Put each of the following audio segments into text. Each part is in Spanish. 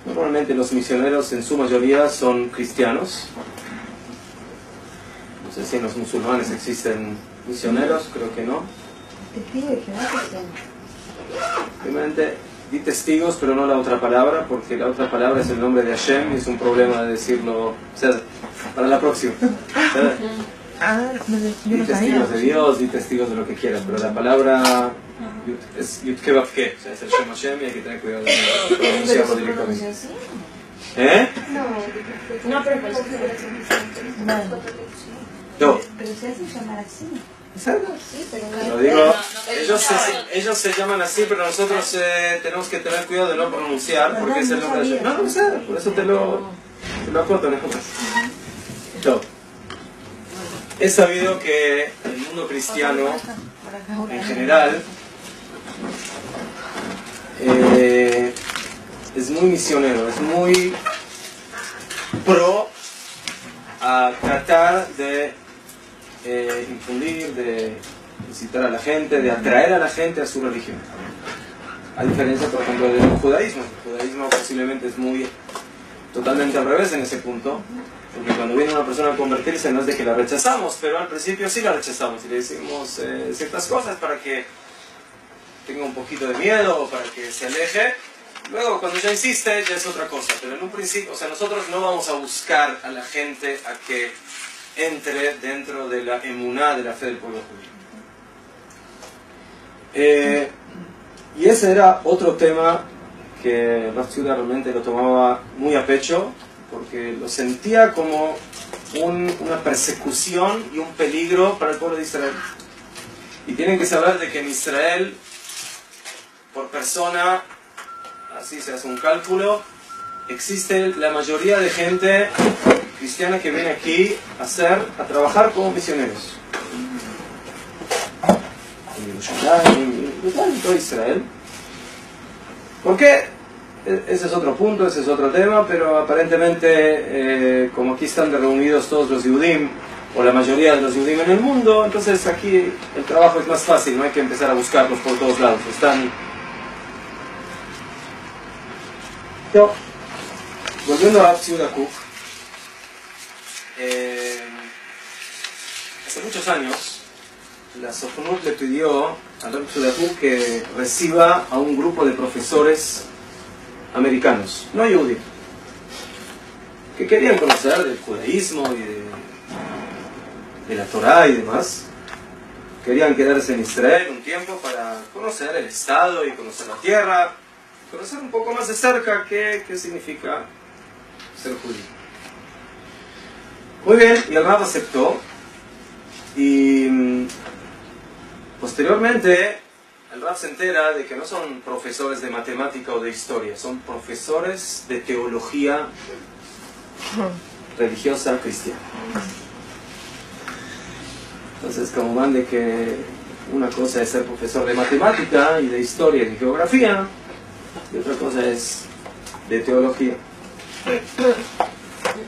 Normalmente los misioneros en su mayoría son cristianos. No sé si en los musulmanes existen misioneros, creo que no. Simplemente di testigos, pero no la otra palabra, porque la otra palabra es el nombre de Hashem y es un problema de decirlo. O sea, para la próxima. Di testigos de Dios, di testigos de lo que quieras, pero la palabra es Yudke Vavke, o sea, es el Shem Hashem y hay que tener cuidado de pronunciarlo directamente. No, pero pues no. Pero se hace llamar así. ¿Exacto? Sí, pero Lo digo, ellos se llaman así, pero nosotros tenemos que tener cuidado de no pronunciar, porque es el nombre de Hashem. No sé, por eso te lo acoto, no es más. No. Es sabido que el mundo cristiano, en general, es muy misionero, es muy pro a tratar de infundir, de incitar a la gente, de atraer a la gente a su religión. A diferencia, por ejemplo, del judaísmo. El judaísmo posiblemente es totalmente al revés en ese punto. Porque cuando viene una persona a convertirse no es de que la rechazamos, pero al principio sí la rechazamos y le decimos ciertas cosas para que tenga un poquito de miedo o para que se aleje. Luego cuando ya insiste ya es otra cosa, pero en un principio, o sea, nosotros no vamos a buscar a la gente a que entre dentro de la emuná de la fe del pueblo judío. Y ese era otro tema que Rav Tzviuda realmente lo tomaba muy a pecho, porque lo sentía como una persecución y un peligro para el pueblo de Israel. Y tienen que saber de que en Israel, por persona, así se hace un cálculo, existe la mayoría de gente cristiana que viene aquí a trabajar como misioneros. En Yerushalayim, en todo Israel. ¿Por qué? Ese es otro punto, ese es otro tema, pero aparentemente, como aquí están reunidos todos los Yudim, o la mayoría de los Yudim en el mundo, entonces aquí el trabajo es más fácil, no hay que empezar a buscarlos por todos lados. Volviendo a Rav Tzviuda Kook, hace muchos años, la Sofnut le pidió a Rav Tzviuda Kook que reciba a un grupo de profesores americanos, no judíos, que querían conocer del judaísmo y de la Torá y demás. Querían quedarse en Israel un tiempo para conocer el Estado y conocer la tierra, conocer un poco más de cerca qué significa ser judío. Muy bien, y el Rav aceptó, y posteriormente el Rav se entera de que no son profesores de matemática o de historia, son profesores de teología religiosa cristiana. Entonces, como van de que una cosa es ser profesor de matemática y de historia y de geografía, y otra cosa es de teología.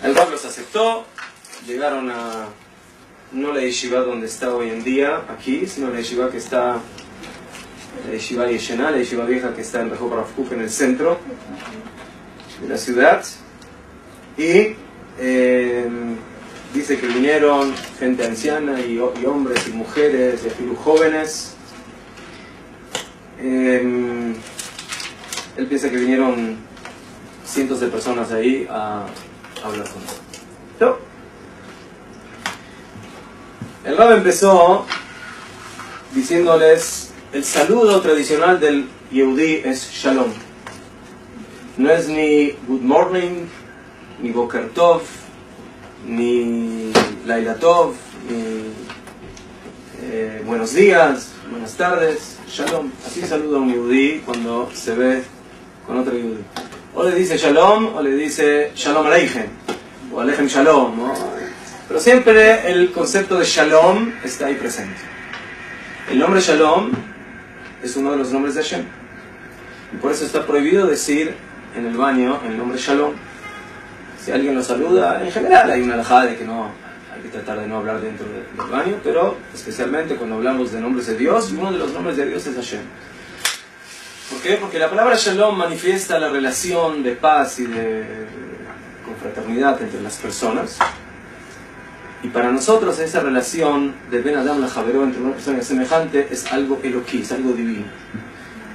El Rav los aceptó, llegaron a no la yeshiva donde está hoy en día, aquí, sino la yeshiva que está, la yeshiva yeshena, la yeshiva vieja que está en Rehov Rav Kook, en el centro de la ciudad. Y dice que vinieron gente anciana y hombres y mujeres y afirú jóvenes. Él piensa que vinieron cientos de personas ahí a hablar con él. ¿No? El Rab empezó diciéndoles: el saludo tradicional del Yehudí es Shalom. No es ni Good Morning, ni Boker Tov, ni Laila Tov, ni buenos días, buenas tardes, Shalom. Así saluda un Yehudí cuando se ve con otro Yehudí. O le dice Shalom, o le dice Shalom Aleichem, o Aleichem Shalom, ¿no? Pero siempre el concepto de Shalom está ahí presente. El nombre Shalom es uno de los nombres de Hashem. Y por eso está prohibido decir en el baño el nombre Shalom. Si alguien lo saluda, en general hay una halajá de que no, hay que tratar de no hablar dentro del baño, pero especialmente cuando hablamos de nombres de Dios, uno de los nombres de Dios es Hashem. ¿Por qué? Porque la palabra Shalom manifiesta la relación de paz y de confraternidad entre las personas. Y para nosotros esa relación de Ben Adam la Javeró entre una persona semejante es algo eloquí, es algo divino.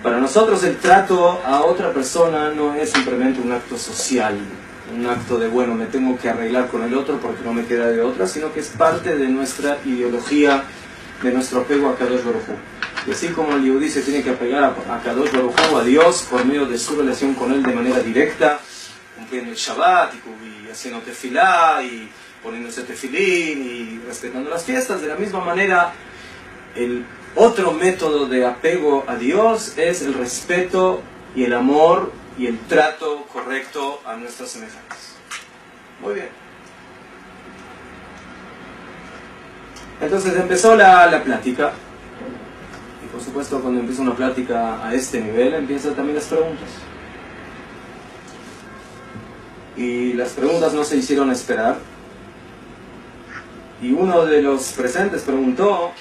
Para nosotros el trato a otra persona no es simplemente un acto social, un acto de, bueno, me tengo que arreglar con el otro porque no me queda de otra, sino que es parte de nuestra ideología, de nuestro apego a Kadosh Baruj Hu. Y así como el Yehudí se tiene que apegar a Kadosh Baruj Hu, a Dios, por medio de su relación con Él de manera directa, cumpliendo el Shabbat y haciendo tefilá y poniéndose tefilín y respetando las fiestas, de la misma manera el otro método de apego a Dios es el respeto y el amor y el trato correcto a nuestros semejantes. Muy bien. Entonces empezó la plática. Y por supuesto cuando empieza una plática a este nivel, empiezan también las preguntas. Y las preguntas no se hicieron esperar. Y uno de los presentes preguntó,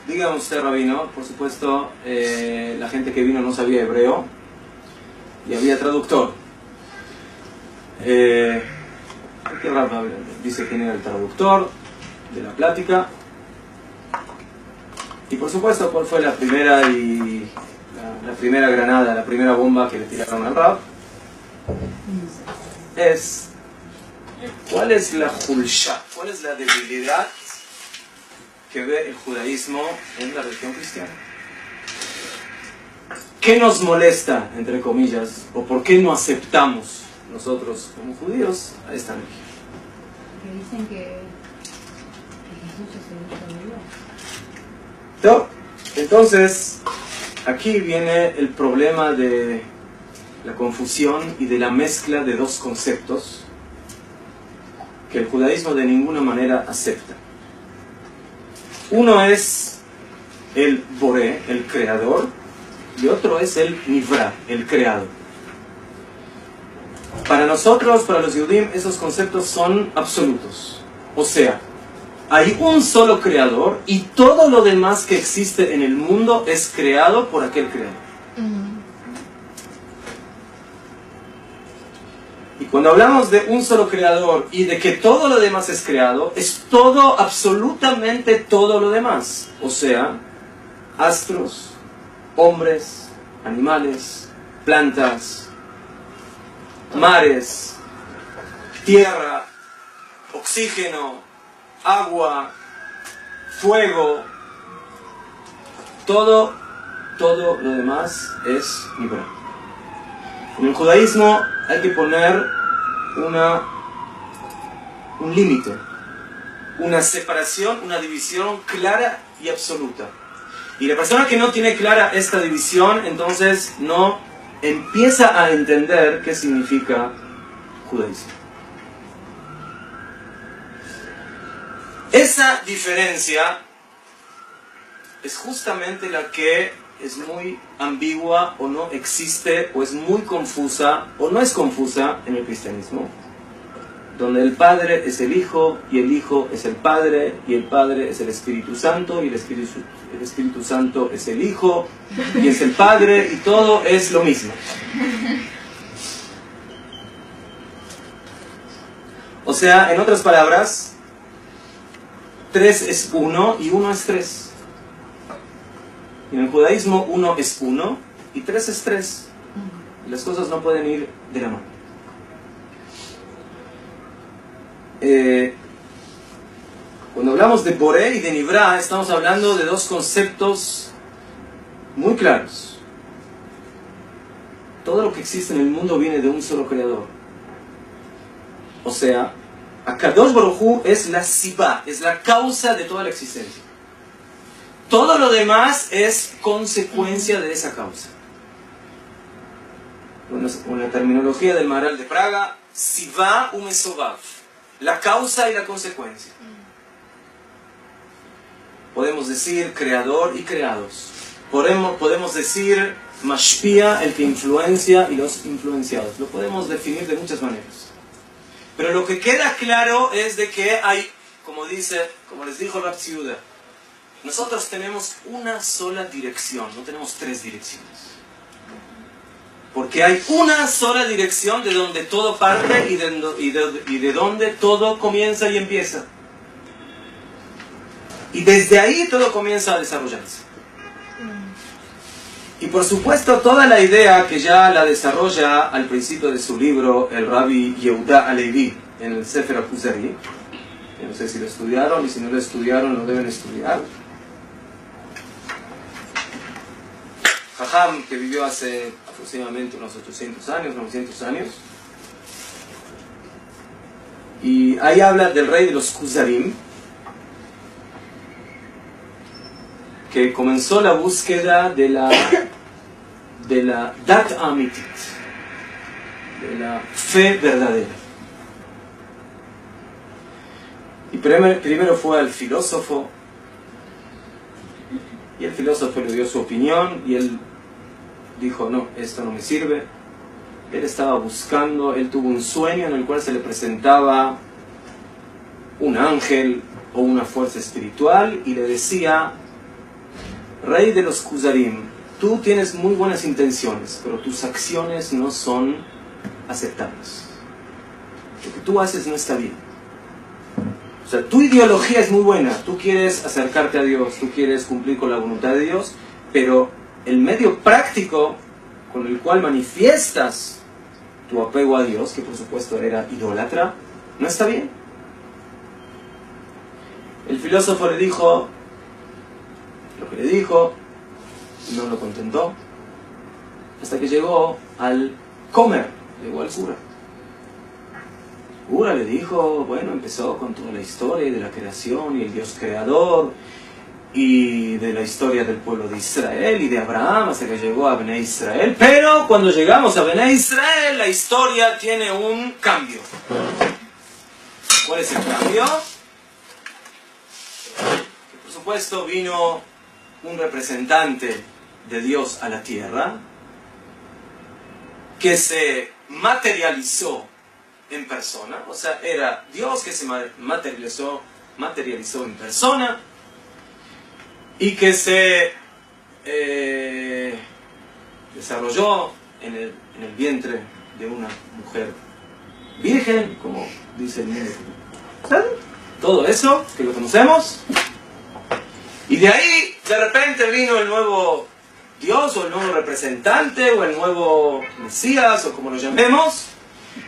dígame usted, rabino, por supuesto, la gente que vino no sabía hebreo y había traductor. ¿Qué raro? Dice quién era el traductor de la plática. Y por supuesto, ¿cuál fue la primera la primera granada, la primera bomba que le tiraron al Rab? Es, ¿cuál es la julsha? ¿Cuál es la debilidad que ve el judaísmo en la religión cristiana? ¿Qué nos molesta, entre comillas, o por qué no aceptamos nosotros como judíos a esta religión? Que dicen que Jesús es el Hijo de Dios. Entonces, aquí viene el problema de la confusión y de la mezcla de dos conceptos que el judaísmo de ninguna manera acepta. Uno es el Boré, el creador, y otro es el Nivra, el creado. Para nosotros, para los Yudim, esos conceptos son absolutos. O sea, hay un solo creador y todo lo demás que existe en el mundo es creado por aquel creador. Y cuando hablamos de un solo creador y de que todo lo demás es creado, es todo, absolutamente todo lo demás. O sea, astros, hombres, animales, plantas, mares, tierra, oxígeno, agua, fuego, todo lo demás es Nivra. En el judaísmo hay que poner un límite, una separación, una división clara y absoluta. Y la persona que no tiene clara esta división, entonces no empieza a entender qué significa judaísmo. Esa diferencia es justamente la que es muy ambigua o no existe o es muy confusa o no es confusa en el cristianismo, donde el Padre es el Hijo y el Hijo es el Padre y el Padre es el Espíritu Santo y el Espíritu Santo es el Hijo y es el Padre y todo es lo mismo. O sea, en otras palabras, 3 es 1 y 1 es 3. En el judaísmo 1 es 1 y 3 es 3. Y las cosas no pueden ir de la mano. Cuando hablamos de Boré y de Nivra, estamos hablando de dos conceptos muy claros. Todo lo que existe en el mundo viene de un solo creador. O sea, Akadosh Baruj Hu es la Sibá, es la causa de toda la existencia. Todo lo demás es consecuencia de esa causa. Bueno, con la terminología del Maharal de Praga, Sivá u Mesovav, la causa y la consecuencia. Podemos decir creador y creados. Podemos decir Mashpia, el que influencia, y los influenciados. Lo podemos definir de muchas maneras. Pero lo que queda claro es de que hay, como les dijo Rab Tzviuda, nosotros tenemos una sola dirección, no tenemos tres direcciones. Porque hay una sola dirección de donde todo parte y de donde todo comienza y empieza. Y desde ahí todo comienza a desarrollarse. Y por supuesto toda la idea que ya la desarrolla al principio de su libro el Rabbi Yehuda Alevi en el Sefer HaKuzari. No sé si lo estudiaron y si no lo estudiaron lo deben estudiar. Jajam, que vivió hace aproximadamente unos 800 años, 900 años. Y ahí habla del rey de los Kuzarim, que comenzó la búsqueda de la Dat Amitit, de la fe verdadera. Y primero fue al filósofo, y el filósofo le dio su opinión, y él dijo, no, esto no me sirve. Él estaba buscando, él tuvo un sueño en el cual se le presentaba un ángel o una fuerza espiritual, y le decía, rey de los Kuzarim, tú tienes muy buenas intenciones, pero tus acciones no son aceptables. Lo que tú haces no está bien. O sea, tu ideología es muy buena, tú quieres acercarte a Dios, tú quieres cumplir con la voluntad de Dios, pero el medio práctico con el cual manifiestas tu apego a Dios, que por supuesto era idólatra, no está bien. El filósofo le dijo lo que le dijo, no lo contentó, hasta que llegó al comer, llegó al cura. El cura le dijo, bueno, empezó con toda la historia de la creación y el Dios creador, y de la historia del pueblo de Israel y de Abraham, hasta que llegó a Bené Israel. Pero cuando llegamos a Bené Israel, la historia tiene un cambio. ¿Cuál es el cambio? Por supuesto vino un representante de Dios a la tierra, que se materializó en persona, o sea, era Dios que se materializó en persona, y que se desarrolló en el vientre de una mujer virgen, como dice el mundo. Todo eso, que lo conocemos, y de ahí de repente vino el nuevo Dios, o el nuevo representante, o el nuevo Mesías, o como lo llamemos,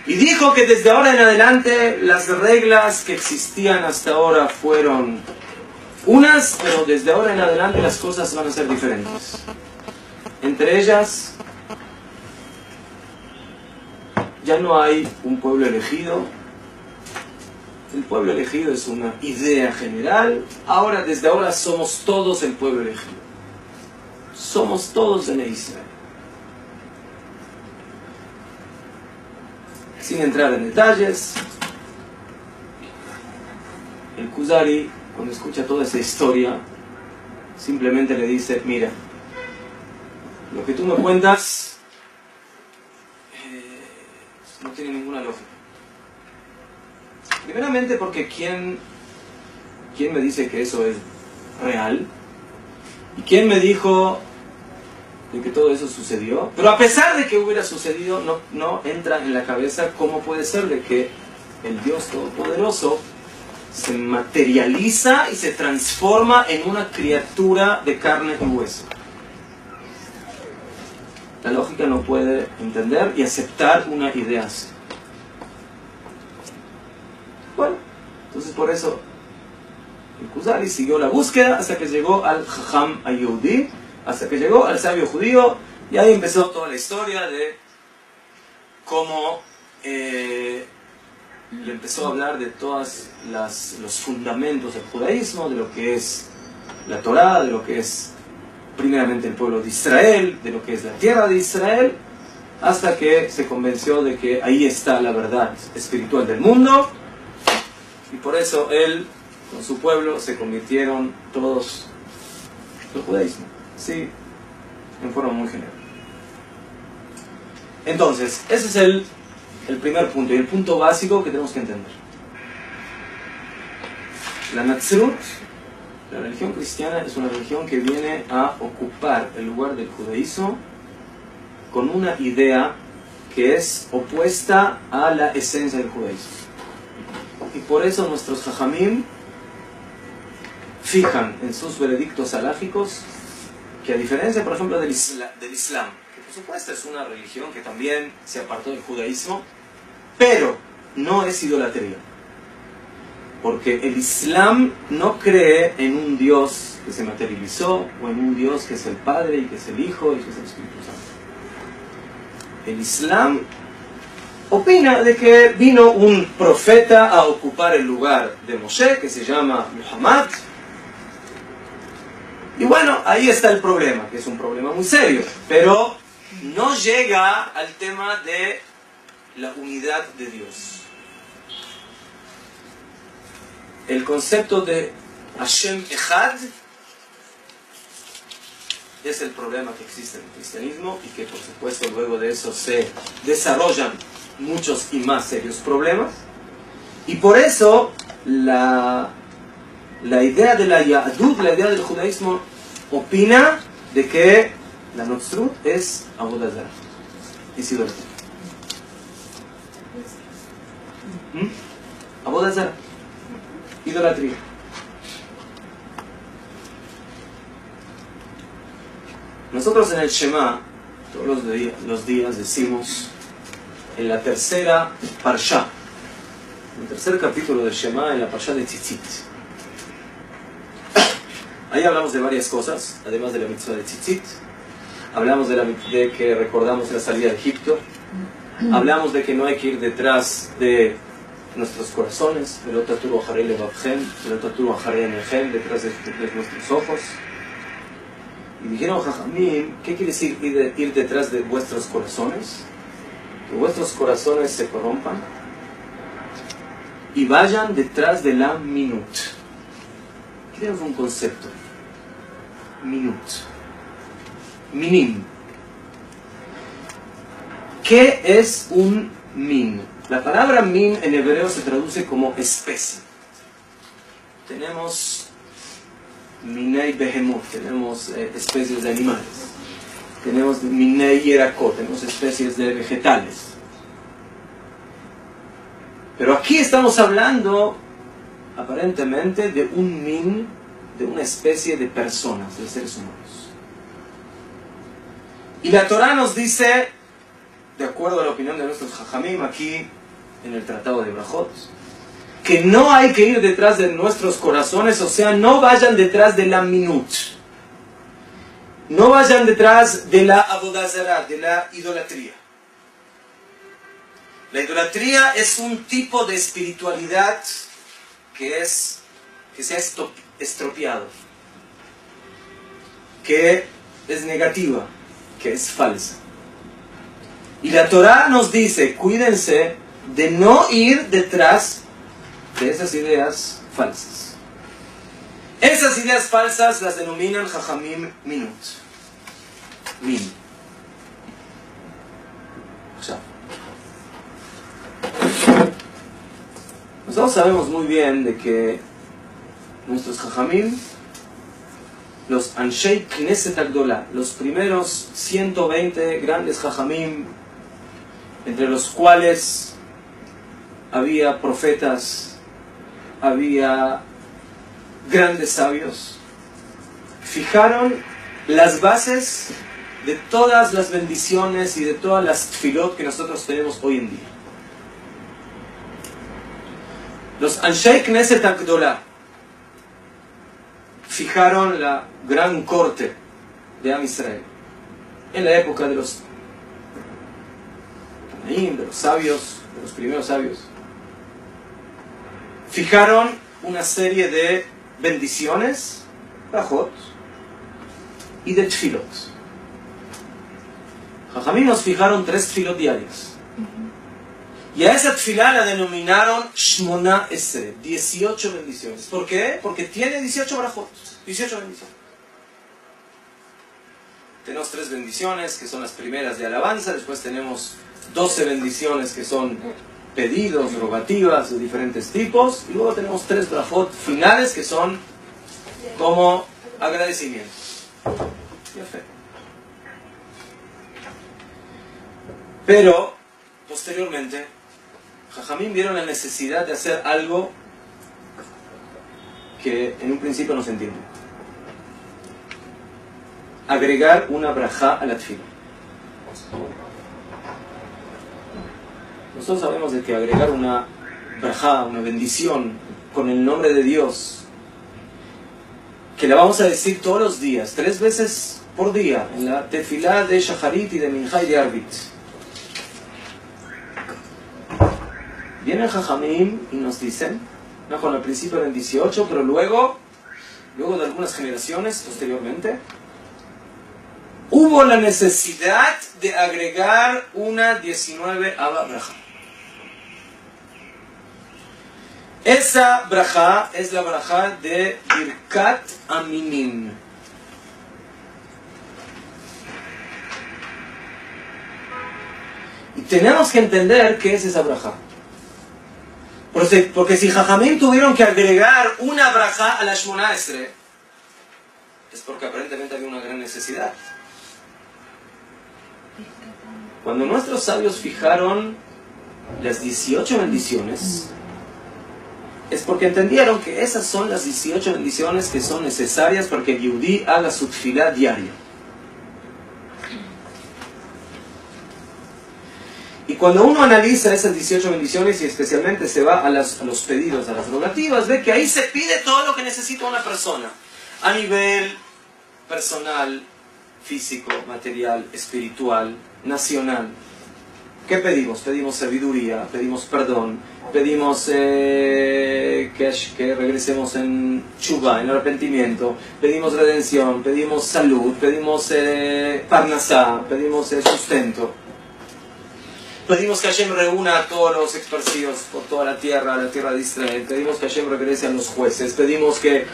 y dijo que desde ahora en adelante las reglas que existían hasta ahora fueron unas, pero desde ahora en adelante las cosas van a ser diferentes. Entre ellas, ya no hay un pueblo elegido. El pueblo elegido es una idea general. Ahora, desde ahora somos todos el pueblo elegido. Somos todos en Israel. Sin entrar en detalles, el Kuzari, cuando escucha toda esa historia, simplemente le dice, mira, lo que tú me cuentas no tiene ninguna lógica. Primeramente porque ¿quién me dice que eso es real? ¿Y quién me dijo de que todo eso sucedió? Pero a pesar de que hubiera sucedido, no entra en la cabeza cómo puede ser de que el Dios Todopoderoso se materializa y se transforma en una criatura de carne y hueso. La lógica no puede entender y aceptar una idea así. Bueno, entonces por eso el Kuzari siguió la búsqueda hasta que llegó al Jajam Ayehudi, hasta que llegó al sabio judío, y ahí empezó toda la historia de cómo le empezó a hablar de todos los fundamentos del judaísmo, de lo que es la Torá, de lo que es primeramente el pueblo de Israel, de lo que es la tierra de Israel, hasta que se convenció de que ahí está la verdad espiritual del mundo, y por eso él con su pueblo se convirtieron todos al judaísmo, sí, en forma muy general. Entonces, ese es el primer punto, y el punto básico que tenemos que entender. La Natsrut, La religión cristiana es una religión que viene a ocupar el lugar del judaísmo con una idea que es opuesta a la esencia del judaísmo. Y por eso nuestros jajamim fijan en sus veredictos halágicos que, a diferencia, por ejemplo, del Islam, que por supuesto es una religión que también se apartó del judaísmo, pero no es idolatría. Porque el Islam no cree en un Dios que se materializó, o en un Dios que es el Padre, y que es el Hijo, y que es el Espíritu Santo. El Islam opina de que vino un profeta a ocupar el lugar de Moshe, que se llama Muhammad. Y bueno, ahí está el problema, que es un problema muy serio, pero no llega al tema de la unidad de Dios. El concepto de Hashem Echad es el problema que existe en el cristianismo, y que por supuesto luego de eso se desarrollan muchos y más serios problemas. Y por eso la idea de la Yahadut, la idea del judaísmo, opina de que la Notzrut es Avodah Zarah, es idolatría. Avodah Zarah, idolatría. Nosotros en el Shema todos los días decimos, en la tercera Parsha, en el tercer capítulo del Shema, en la Parsha de Tzitzit. Ahí hablamos de varias cosas, además de la mitzvah de Tzitzit. Hablamos de que recordamos la salida de Egipto. Hablamos de que no hay que ir detrás de nuestros corazones, detrás de nuestros ojos. Y dijeron Jajamim, ¿qué quiere decir ir detrás de vuestros corazones? Que vuestros corazones se corrompan y vayan detrás de la minut. Creemos un concepto. Minut. Minim. ¿Qué es un min? La palabra min en hebreo se traduce como especie. Tenemos Minei Behemoth, tenemos especies de animales. Tenemos Minei Yerakot, tenemos especies de vegetales. Pero aquí estamos hablando, aparentemente, de un min, de una especie de personas, de seres humanos. Y la Torah nos dice, de acuerdo a la opinión de nuestros Jajamim, aquí en el Tratado de Brajot, que no hay que ir detrás de nuestros corazones, o sea, no vayan detrás de la minut. No vayan detrás de la Avodah Zarah, de la idolatría. La idolatría es un tipo de espiritualidad que se ha estropeado, que es negativa, que es falsa. Y la Torah nos dice, cuídense de no ir detrás de esas ideas falsas. Esas ideas falsas las denominan Jajamim Minut. Min. Nosotros sabemos muy bien de que nuestros Jajamim, los Anshei Knesset Agdolah, los primeros 120 grandes Jajamim, entre los cuales había profetas, había grandes sabios, fijaron las bases de todas las bendiciones y de todas las tfilot que nosotros tenemos hoy en día. Los Anshei Knesset Agdolah fijaron la gran corte de Am Israel en la época de los sabios, de los primeros sabios. Fijaron una serie de bendiciones, brajot, y de tfilot. Jajamim nos fijaron 3 tfilot diarias. Y a esa tfilá la denominaron Shmona Esrei, 18 bendiciones. ¿Por qué? Porque tiene 18 brajot, 18 bendiciones. Tenemos 3 bendiciones que son las primeras de alabanza, después tenemos 12 bendiciones que son pedidos, rogativas de diferentes tipos, y luego tenemos 3 brajot finales que son como agradecimiento. Pero, posteriormente, Jajamín vieron la necesidad de hacer algo que en un principio no se entiende. Agregar una brajá a la tefila. Nosotros sabemos de que agregar una brajá, una bendición, con el nombre de Dios, que la vamos a decir todos los días, 3 veces por día, en la tefilá de Shaharit y de Minjá y de Arbit. Vienen Jajamim y nos dicen, no con el principio eran 18, pero luego de algunas generaciones posteriormente, hubo la necesidad de agregar una 19 brajá. Esa brajá es la brajá de Birkat Aminim. Y tenemos que entender qué es esa brajá. Porque si Jajamim tuvieron que agregar una brajá a la Shmona Esrei, es porque aparentemente había una gran necesidad. Cuando nuestros sabios fijaron las 18 bendiciones, es porque entendieron que esas son las 18 bendiciones que son necesarias para que el Yehudí haga su tefilá diaria. Y cuando uno analiza esas 18 bendiciones y especialmente se va a los pedidos, a las rogativas, ve que ahí se pide todo lo que necesita una persona a nivel personal, físico, material, espiritual, nacional. ¿Qué pedimos? Pedimos sabiduría, pedimos perdón, pedimos que regresemos en tshuva, en arrepentimiento, pedimos redención, pedimos salud, pedimos parnasá, pedimos sustento. Pedimos que Hashem reúna a todos los exparcidos por toda la tierra de Israel. Pedimos que Hashem regrese a los jueces. Pedimos que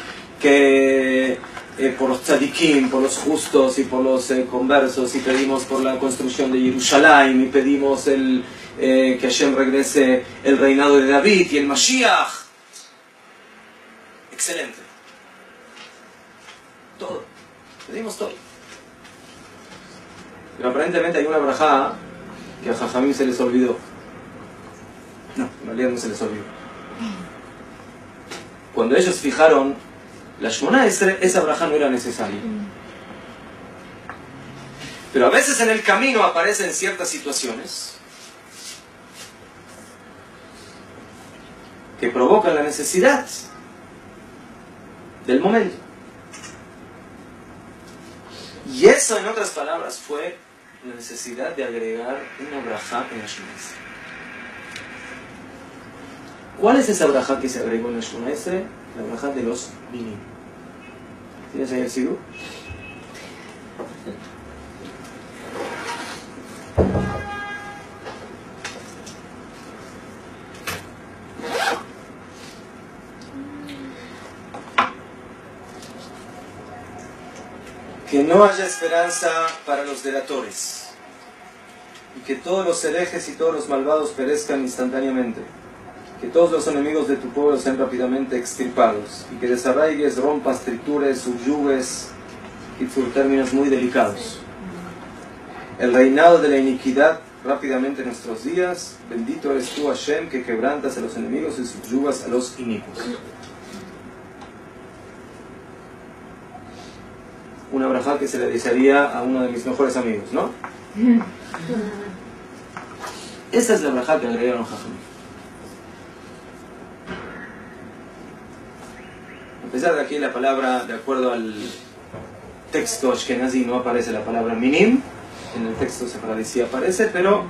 por los tzadikim, por los justos y por los conversos. Y pedimos por la construcción de Jerusalén. Y pedimos que Hashem regrese el reinado de David y el Mashiach. Excelente. Todo. Pedimos todo. Pero aparentemente hay una brajá que a Jajamim se les olvidó. No, en realidad no se les olvidó. Cuando ellos fijaron la Shmona Esrei, esa brajá no era necesaria. Pero a veces en el camino aparecen ciertas situaciones que provocan la necesidad del momento. Y eso, en otras palabras, fue la necesidad de agregar una brajá en la Shmona Esrei. ¿Cuál es esa brajá que se agregó en la Shmona Esrei? La brajá de los minim. ¿Tienes ahí el sidur? Que no haya esperanza para los delatores, y que todos los herejes y todos los malvados perezcan instantáneamente, que todos los enemigos de tu pueblo sean rápidamente extirpados, y que desarraigues, rompas, tritures, subyugues, y por términos muy delicados el reinado de la iniquidad rápidamente en nuestros días. Bendito eres tú, Hashem, que quebrantas a los enemigos y subyugas a los inicuos. Una brajá que se le desearía a uno de mis mejores amigos, ¿no? Esa es la brajá que agregaron Jajamim. A pesar de aquí la palabra, de acuerdo al texto ashkenazí, no aparece la palabra minim, en el texto sefaradí sí aparece, pero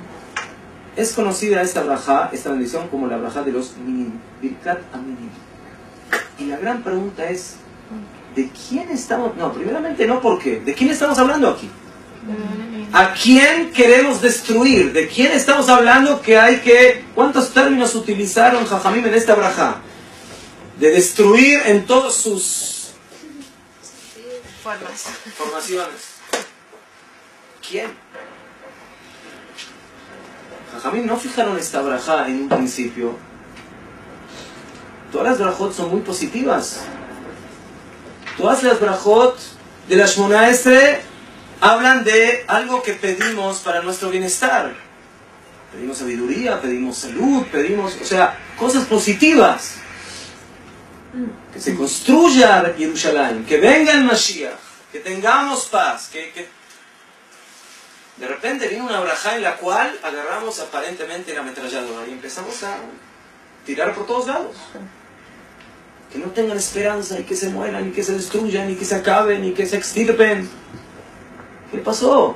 es conocida esta brajá, esta bendición, como la brajá de los minim, Birkat Aminim. Y la gran pregunta es, ¿de quién estamos? No, primeramente no, ¿por qué? ¿De quién estamos hablando aquí? ¿A quién queremos destruir? ¿De quién estamos hablando que hay que... ¿Cuántos términos utilizaron Jajamim en esta brajá? De destruir en todas sus formaciones. ¿Quién? Jajamim no fijaron esta brajá en un principio. Todas las brajot son muy positivas. Todas las brajot de la Shmona Esrei hablan de algo que pedimos para nuestro bienestar. Pedimos sabiduría, pedimos salud, pedimos, o sea, cosas positivas. Que se construya Jerusalén, que venga el Mashiach, que tengamos paz, que de repente viene una brajá en la cual agarramos aparentemente la ametralladora y empezamos a tirar por todos lados. Que no tengan esperanza y que se mueran y que se destruyan y que se acaben y que se extirpen. ¿Qué pasó?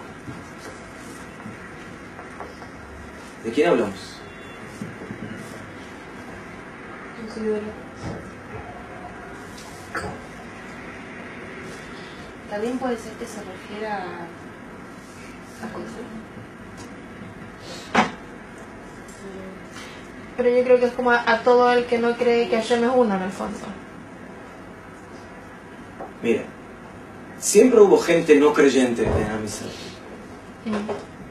¿De quién hablamos? También puede ser que se refiera a pero yo creo que es como a todo el que no cree que Hashem es uno en el fondo. Mira, siempre hubo gente no creyente en Am Israel.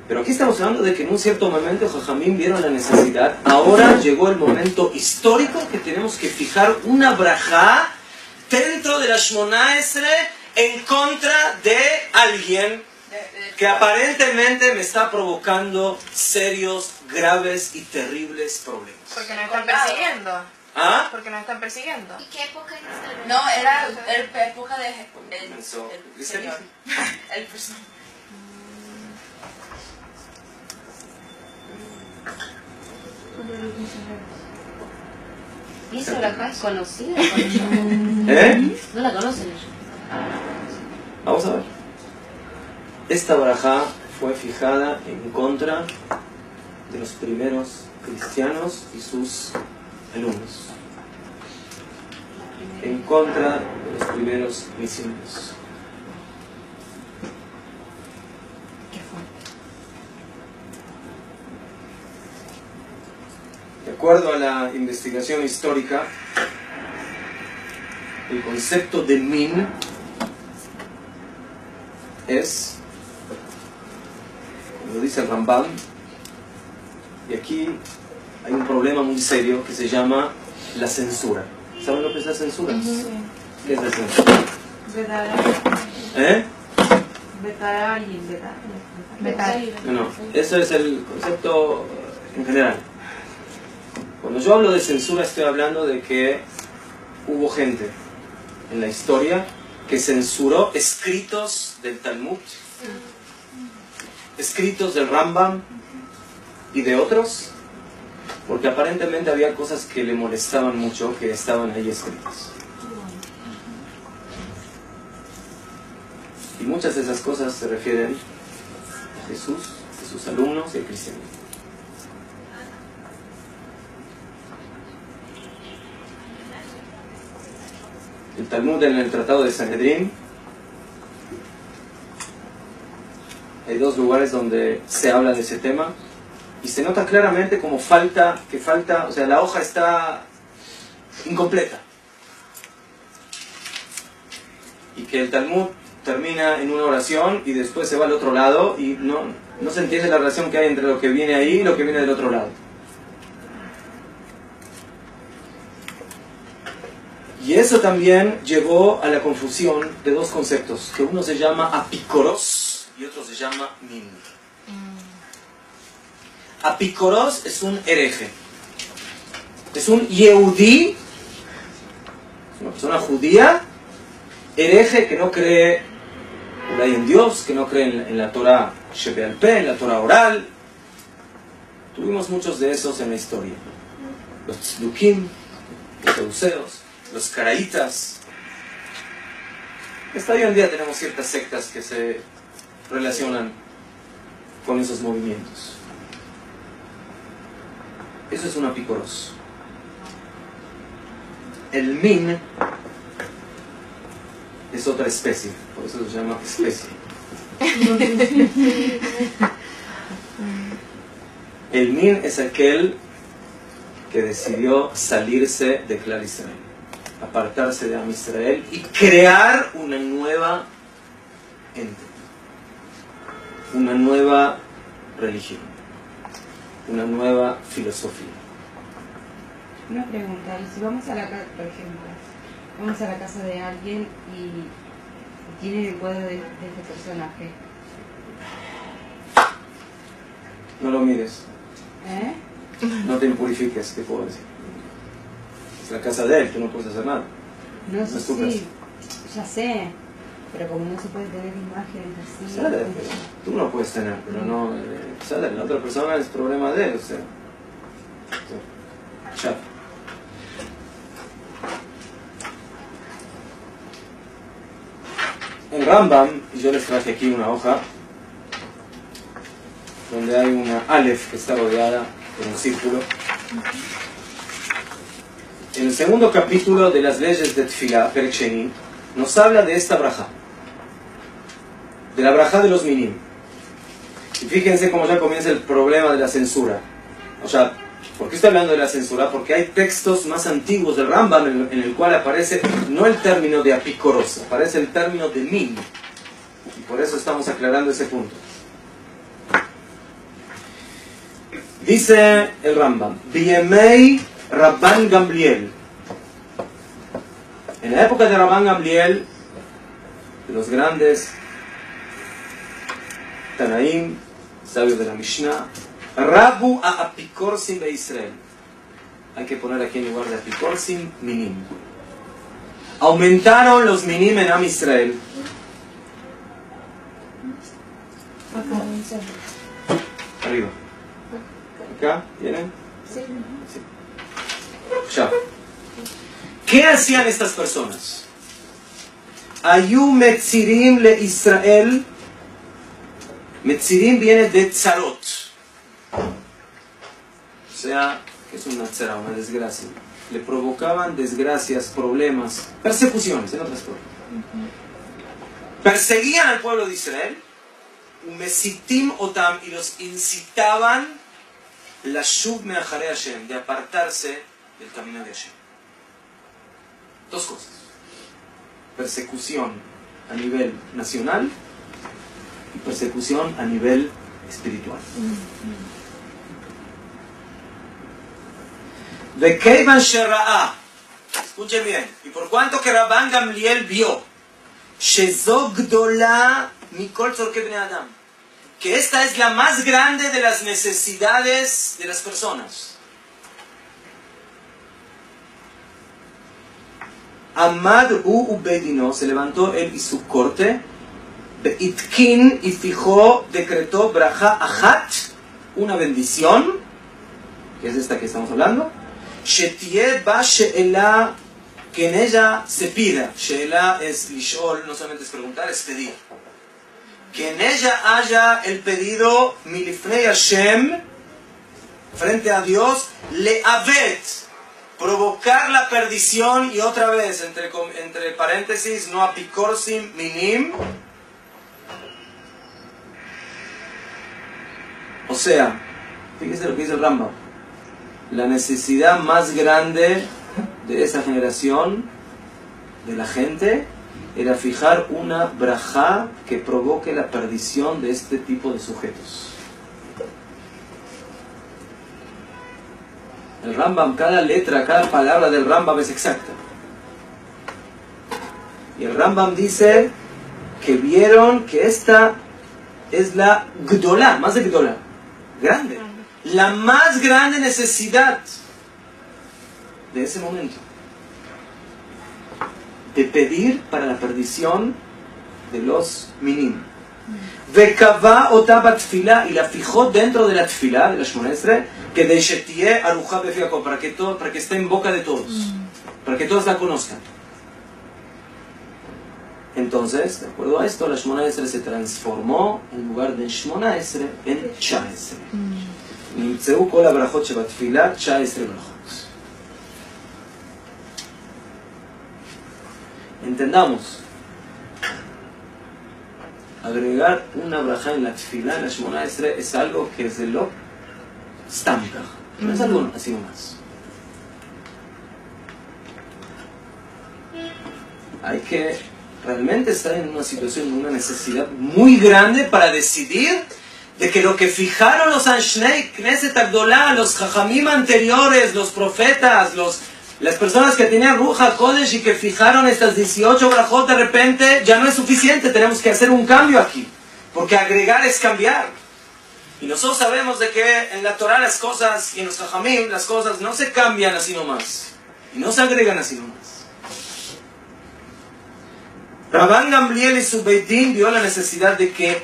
Pero aquí estamos hablando de que en un cierto momento Jajamín vieron la necesidad. Ahora llegó el momento histórico que tenemos que fijar una brajá dentro de la Shmona Esrei en contra de alguien que aparentemente me está provocando serios, graves y terribles problemas. Porque nos están persiguiendo. ¿Ah? Porque nos están persiguiendo. ¿Y qué época en Israel? No, era la época de el Señor. El personaje. ¿Y esa braja es conocida? No la conocen ellos. Vamos a ver. Esta brajá fue fijada en contra de los primeros cristianos y sus alumnos. En contra de los primeros misioneros. De acuerdo a la investigación histórica, el concepto de min es, como lo dice el Rambam, y aquí hay un problema muy serio que se llama la censura. ¿Saben lo que es la censura? ¿Qué es la censura? ¿Eh? Vetar a alguien, vetar. No, eso es el concepto en general. Cuando yo hablo de censura estoy hablando de que hubo gente en la historia que censuró escritos del Talmud, escritos del Rambam y de otros, porque aparentemente había cosas que le molestaban mucho que estaban ahí escritas. Y muchas de esas cosas se refieren a Jesús, a sus alumnos y al cristianismo. El Talmud en el Tratado de Sanedrín, hay dos lugares donde se habla de ese tema y se nota claramente como falta, o sea, la hoja está incompleta y que el Talmud termina en una oración y después se va al otro lado y no se entiende la relación que hay entre lo que viene ahí y lo que viene del otro lado. Y eso también llevó a la confusión de dos conceptos, que uno se llama apicoros y otro se llama min. Apicoros es un hereje, es un yehudí, es una persona judía, hereje que no cree en Dios, que no cree en la Torah Shebe'al Peh, en la Torah oral. Tuvimos muchos de esos en la historia. Los tzdukim, los saduceos, los caraítas. Hasta hoy en día tenemos ciertas sectas que se relacionan con esos movimientos. Eso es un apicoros. El min es otra especie, por eso se llama especie. El min es aquel que decidió salirse de Klal Israel, apartarse de Am Israel y crear una nueva ente, una nueva religión, una nueva filosofía. Una pregunta, y si vamos a la carta, por ejemplo, vamos a la casa de alguien y tiene el poder de este personaje. No lo mires. ¿Eh? No te impurifiques, ¿qué puedo decir? Es la casa de él, tú no puedes hacer nada. No sé es tu casa. si, ya sé, pero como no se puede tener imágenes así. Sale, tú no puedes tener, pero no. Sale, la otra persona es problema de él, o sea. Ya. En Rambam, y yo les traje aquí una hoja donde hay una Aleph que está rodeada por un círculo. En el segundo capítulo de las leyes de Tfilá, Perek Sheni, nos habla de esta braja, de la braja de los minim. Y fíjense cómo ya comienza el problema de la censura. O sea, ¿por qué estoy hablando de la censura? Porque hay textos más antiguos del Rambam en el cual aparece no el término de apicoros, aparece el término de min. Y por eso estamos aclarando ese punto. Dice el Rambam, Biemei Rabban Gamliel. En la época de Rabban Gamliel, de los grandes Tanaim, sabios de la Mishnah, Rabu a apikorsim de Israel. Hay que poner aquí en lugar de apikorsim, minim. Aumentaron los minim en Am Israel. Arriba. ¿Acá? ¿Tienen? Sí. Sí. Ya. ¿Qué hacían estas personas? Ayu metzirim le Israel. Metzirim viene de tzarot. O sea, que es una tzara, una desgracia. Le provocaban desgracias, problemas, persecuciones, en otras palabras. Perseguían al pueblo de Israel, umesitim otam, y los incitaban la shuv me'acharei Hashem, de apartarse del camino de Hashem. Dos cosas. Persecución a nivel nacional y persecución a nivel espiritual. De Keivan Shera'a, escuchen bien, y por cuanto que Rabban Gamliel vio, Shezo Gdola Mikol Tzorkei Bnei Adam, que esta es la más grande de las necesidades de las personas. Amad hu ubedino, se levantó él y su corte, Beitkin, y fijó, decretó braja achat, una bendición, que es esta que estamos hablando, Shetie ba she'ela, que en ella se pida. She'ela es lishol, no solamente es preguntar, es pedir. Que en ella haya el pedido milifnei Hashem, frente a Dios, le'avet, provocar la perdición, y otra vez, entre paréntesis, no apikorsim minim. O sea, fíjense lo que dice el Rambam. La necesidad más grande de esa generación, de la gente, era fijar una brajá que provoque la perdición de este tipo de sujetos. El Rambam, cada letra, cada palabra del Rambam es exacta. Y el Rambam dice que vieron que esta es la Gdolá, más de Gdolá, grande. La más grande necesidad de ese momento. De pedir para la perdición de los minim. Vekava otaba tfilá, y la fijó dentro de la tfilá, de la Shmona Esrei, que de shetie aruja befiako, para que esté en boca de todos, para que todos la conozcan. Entonces, de acuerdo a esto, la Shmona Esrei se transformó en lugar de Shmona Esrei en Tcha Esrei. Nimtzeu kol habrachot shebatfilá, Tcha Esrei brachot. Entendamos, agregar una braja en la tefilá, en la Shmona Esrei, es algo que es de lo stamka, no es algo así nomás. Hay que realmente estar en una situación, en una necesidad muy grande para decidir de que lo que fijaron los Anshnei Knesset Agdolá, los Jajamim anteriores, los profetas, los Las personas que tenían Ruja Kodesh y que fijaron estas 18 brajot, de repente ya no es suficiente, tenemos que hacer un cambio aquí. Porque agregar es cambiar. Y nosotros sabemos de que en la Torah las cosas, y en los Jajamim, las cosas no se cambian así nomás. Y no se agregan así nomás. Rabban Gamliel y su Beit Din vio la necesidad de que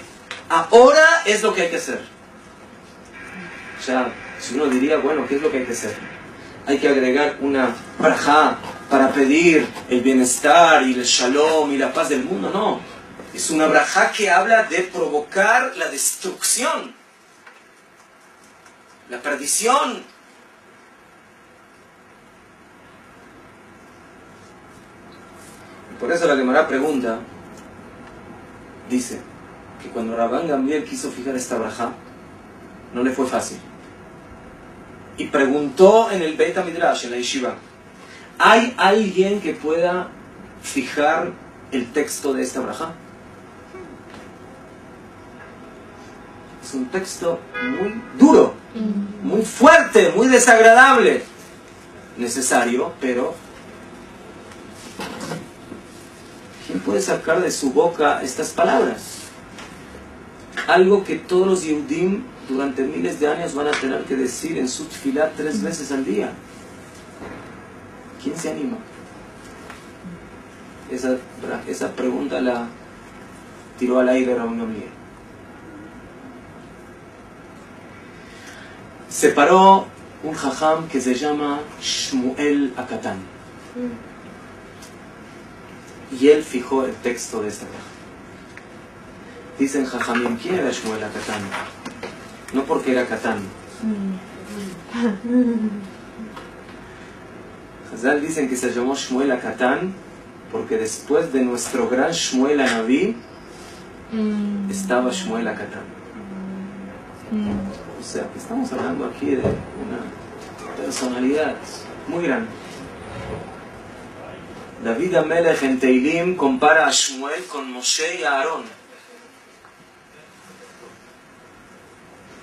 ahora es lo que hay que hacer. O sea, si uno diría, bueno, ¿qué es lo que hay que hacer? Hay que agregar una brajá para pedir el bienestar y el shalom y la paz del mundo. No, es una brajá que habla de provocar la destrucción, la perdición. Y por eso la Gemara pregunta, dice que cuando Rabban Gamliel quiso fijar esta brajá, no le fue fácil. Y preguntó en el Beit HaMidrash, en la Yeshiva, ¿hay alguien que pueda fijar el texto de esta brajá? Es un texto muy duro, muy fuerte, muy desagradable. Necesario, pero ¿quién puede sacar de su boca estas palabras? Algo que todos los Yehudim durante miles de años van a tener que decir en su tefilá 3 veces al día. ¿Quién se anima? Esa pregunta la tiró al aire Rabban Gamliel. Se paró un jajam que se llama Shmuel Akatán. Y él fijó el texto de esta braja. Dicen jajamim, ¿quién era Shmuel Akatán? No porque era Katán. Hazal dicen que se llamó Shmuel Akatán porque después de nuestro gran Shmuel Anaví estaba Shmuel Akatán. O sea, que estamos hablando aquí de una personalidad muy grande. David Amelech en Teilim compara a Shmuel con Moshe y a Aarón.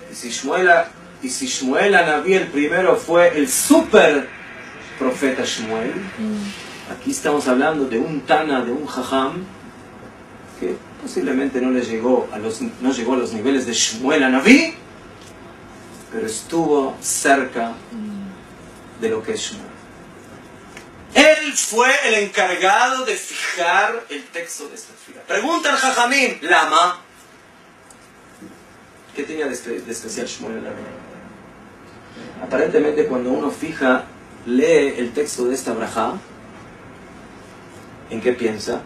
Y si Shmuel Anaví el primero fue el super profeta Shmuel, aquí estamos hablando de un Tana, de un Jajam, que posiblemente no llegó a los niveles de Shmuel Anaví, pero estuvo cerca de lo que es Shmuel. Él fue el encargado de fijar el texto de esta fila. Pregunta al Jajamim, Lama, ¿qué tenía de especial Shmuel Anaví? Aparentemente cuando uno lee el texto de esta brajá, ¿en qué piensa?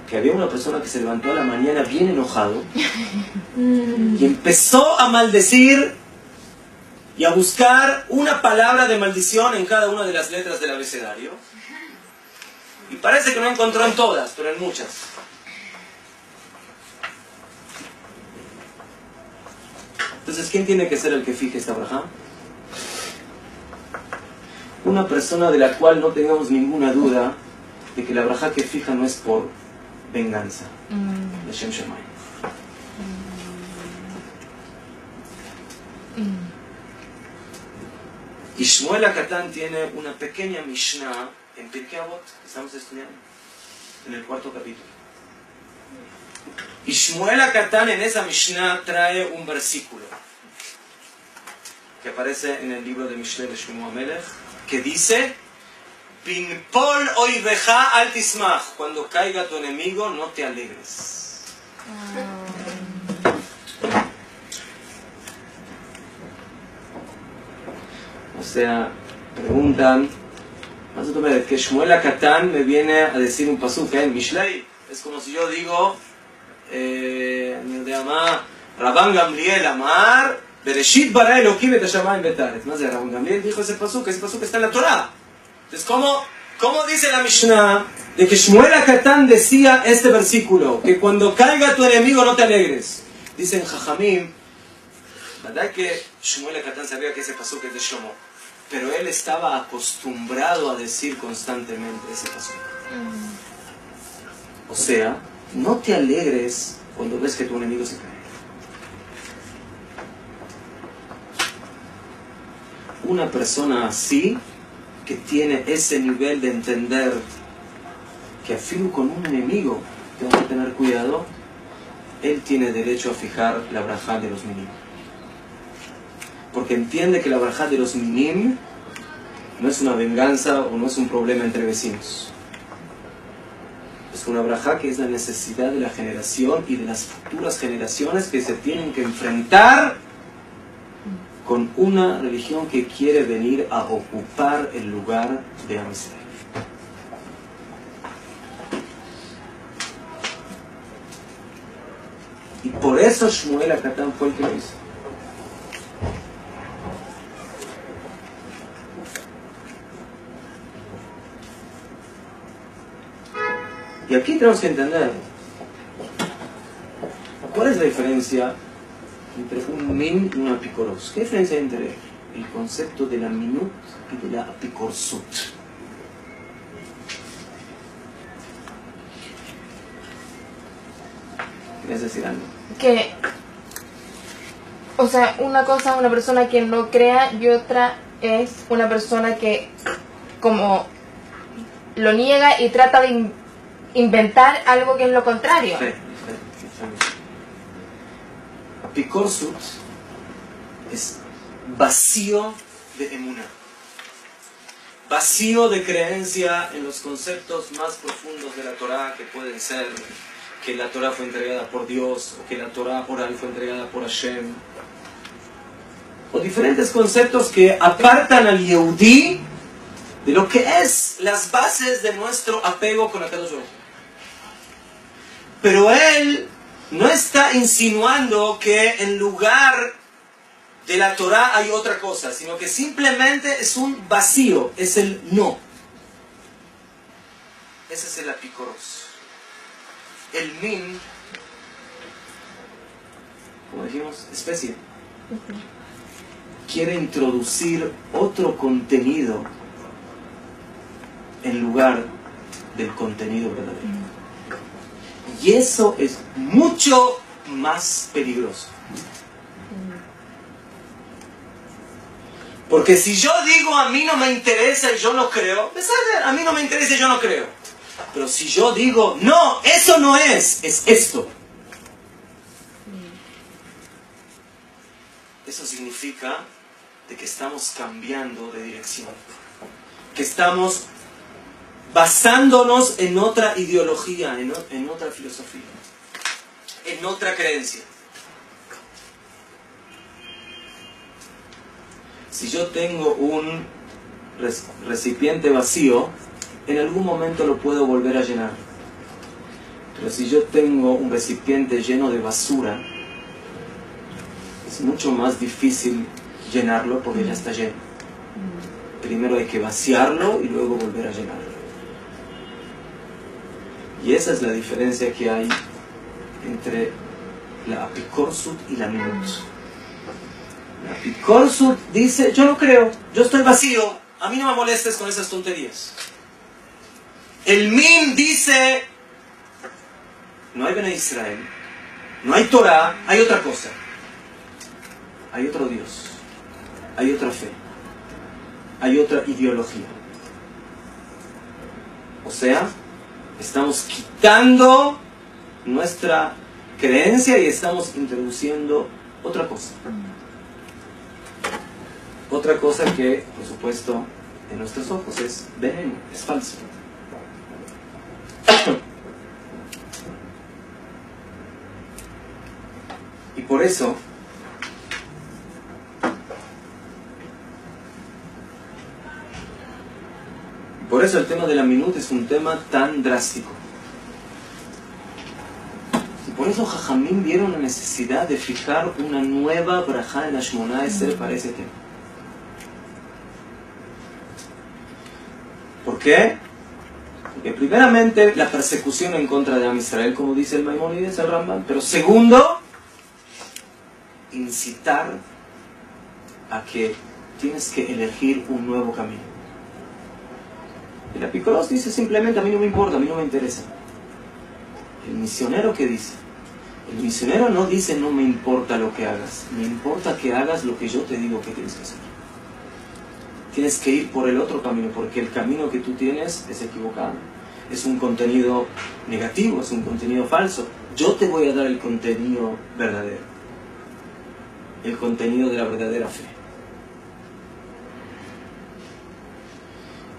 Que había una persona que se levantó a la mañana bien enojado y empezó a maldecir y a buscar una palabra de maldición en cada una de las letras del abecedario. Y parece que no encontró en todas, pero en muchas. Entonces, ¿quién tiene que ser el que fije esta brajá? Una persona de la cual no tengamos ninguna duda de que la brajá que fija no es por venganza. De Shem Shemai. Y Shmuel Akatán tiene una pequeña Mishnah en Pirkei Avot, que estamos estudiando, en el 4º capítulo. Y Shmuel Akatán en esa Mishnah trae un versículo que aparece en el libro de Mishlei de Shlomo HaMelech, que dice: Pinpol oiveja al tismach, cuando caiga tu enemigo no te alegres. O sea, preguntan, más o menos, que Shmuel Akatán me viene a decir un pasuk en Mishlei. Es como si yo digo, Rabban Gamliel Amar, Bereshit bara Elohim et hashamayim v'et más de Rabban Gamliel dijo ese pasuk está en la Torah. Entonces, ¿cómo dice la Mishnah de que Shmuel Akatán decía este versículo? Que cuando caiga tu enemigo no te alegres. Dicen Jajamim, ¿verdad que Shmuel Akatán sabía que ese pasuk es de Shlomo? Pero él estaba acostumbrado a decir constantemente ese pasuk. O sea, no te alegres cuando ves que tu enemigo se cae. Una persona así que tiene ese nivel de entender que afilu con un enemigo tengo que tener cuidado, él tiene derecho a fijar la brajá de los minim. Porque entiende que la brajá de los minim no es una venganza o no es un problema entre vecinos. Es una brajá que es la necesidad de la generación y de las futuras generaciones que se tienen que enfrentar con una religión que quiere venir a ocupar el lugar de Am Israel. Y por eso Shmuel Akatán fue el que lo hizo. Y aquí tenemos que entender cuál es la diferencia entre un min y un apicoros. ¿Qué diferencia hay entre el concepto de la minut y de la apicorsut? ¿Quieres decir algo? Que, o sea, una cosa es una persona que no crea y otra es una persona que como lo niega y trata de inventar algo que es lo contrario. Sí. Apikorsut es vacío de emuná, vacío de creencia en los conceptos más profundos de la Torá, que pueden ser que la Torá fue entregada por Dios, o que la Torá oral fue entregada por Hashem, o diferentes conceptos que apartan al Yehudí de lo que es las bases de nuestro apego con Akadosh Baruj Hu. Pero él no está insinuando que en lugar de la Torá hay otra cosa, sino que simplemente es un vacío, es el no. Ese es el apicoros. El min, como dijimos, especie, quiere introducir otro contenido en lugar del contenido verdadero. Y eso es mucho más peligroso. Porque si yo digo a mí no me interesa y yo no creo, a mí no me interesa y yo no creo. Pero si yo digo, no, eso no es esto. Eso significa de que estamos cambiando de dirección. Que estamos basándonos en otra ideología, en otra filosofía, en otra creencia. Si yo tengo un recipiente vacío, en algún momento lo puedo volver a llenar. Pero si yo tengo un recipiente lleno de basura, es mucho más difícil llenarlo porque ya está lleno. Primero hay que vaciarlo y luego volver a llenarlo. Y esa es la diferencia que hay entre la apikorsut y la minut. La apikorsut dice, yo no creo, yo estoy vacío, a mí no me molestes con esas tonterías. El min dice, no hay Bnei Israel, no hay Torah, hay otra cosa. Hay otro Dios, hay otra fe, hay otra ideología. O sea, estamos quitando nuestra creencia y estamos introduciendo otra cosa. Otra cosa que, por supuesto, en nuestros ojos es veneno, es falso. Y por eso, el tema de la minut es un tema tan drástico. Y por eso Jajamín vieron la necesidad de fijar una nueva brajá en la Shmona Esrei para ese tema. ¿Por qué? Porque primeramente la persecución en contra de Am Israel, como dice el Maimónides, el Rambam, pero segundo, incitar a que tienes que elegir un nuevo camino. El Apikoros dice simplemente, a mí no me importa, a mí no me interesa. El misionero, ¿qué dice? El misionero no dice, no me importa lo que hagas, me importa que hagas lo que yo te digo que tienes que hacer. tienes que ir por el otro camino, porque el camino que tú tienes es equivocado. Es un contenido negativo, es un contenido falso. Yo te voy a dar el contenido verdadero, el contenido de la verdadera fe.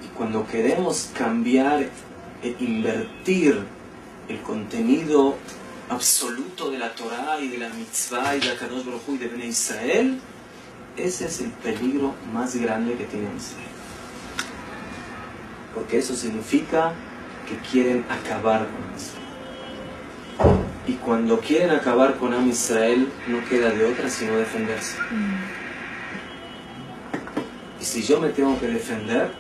Y cuando queremos cambiar e invertir el contenido absoluto de la Torah y de la mitzvah y de Akadosh Baruj Hu y de Bnei Israel, ese es el peligro más grande que tiene Israel. Porque eso significa que quieren acabar con Israel. Y cuando quieren acabar con Am Israel, no queda de otra sino defenderse. Y si yo me tengo que defender,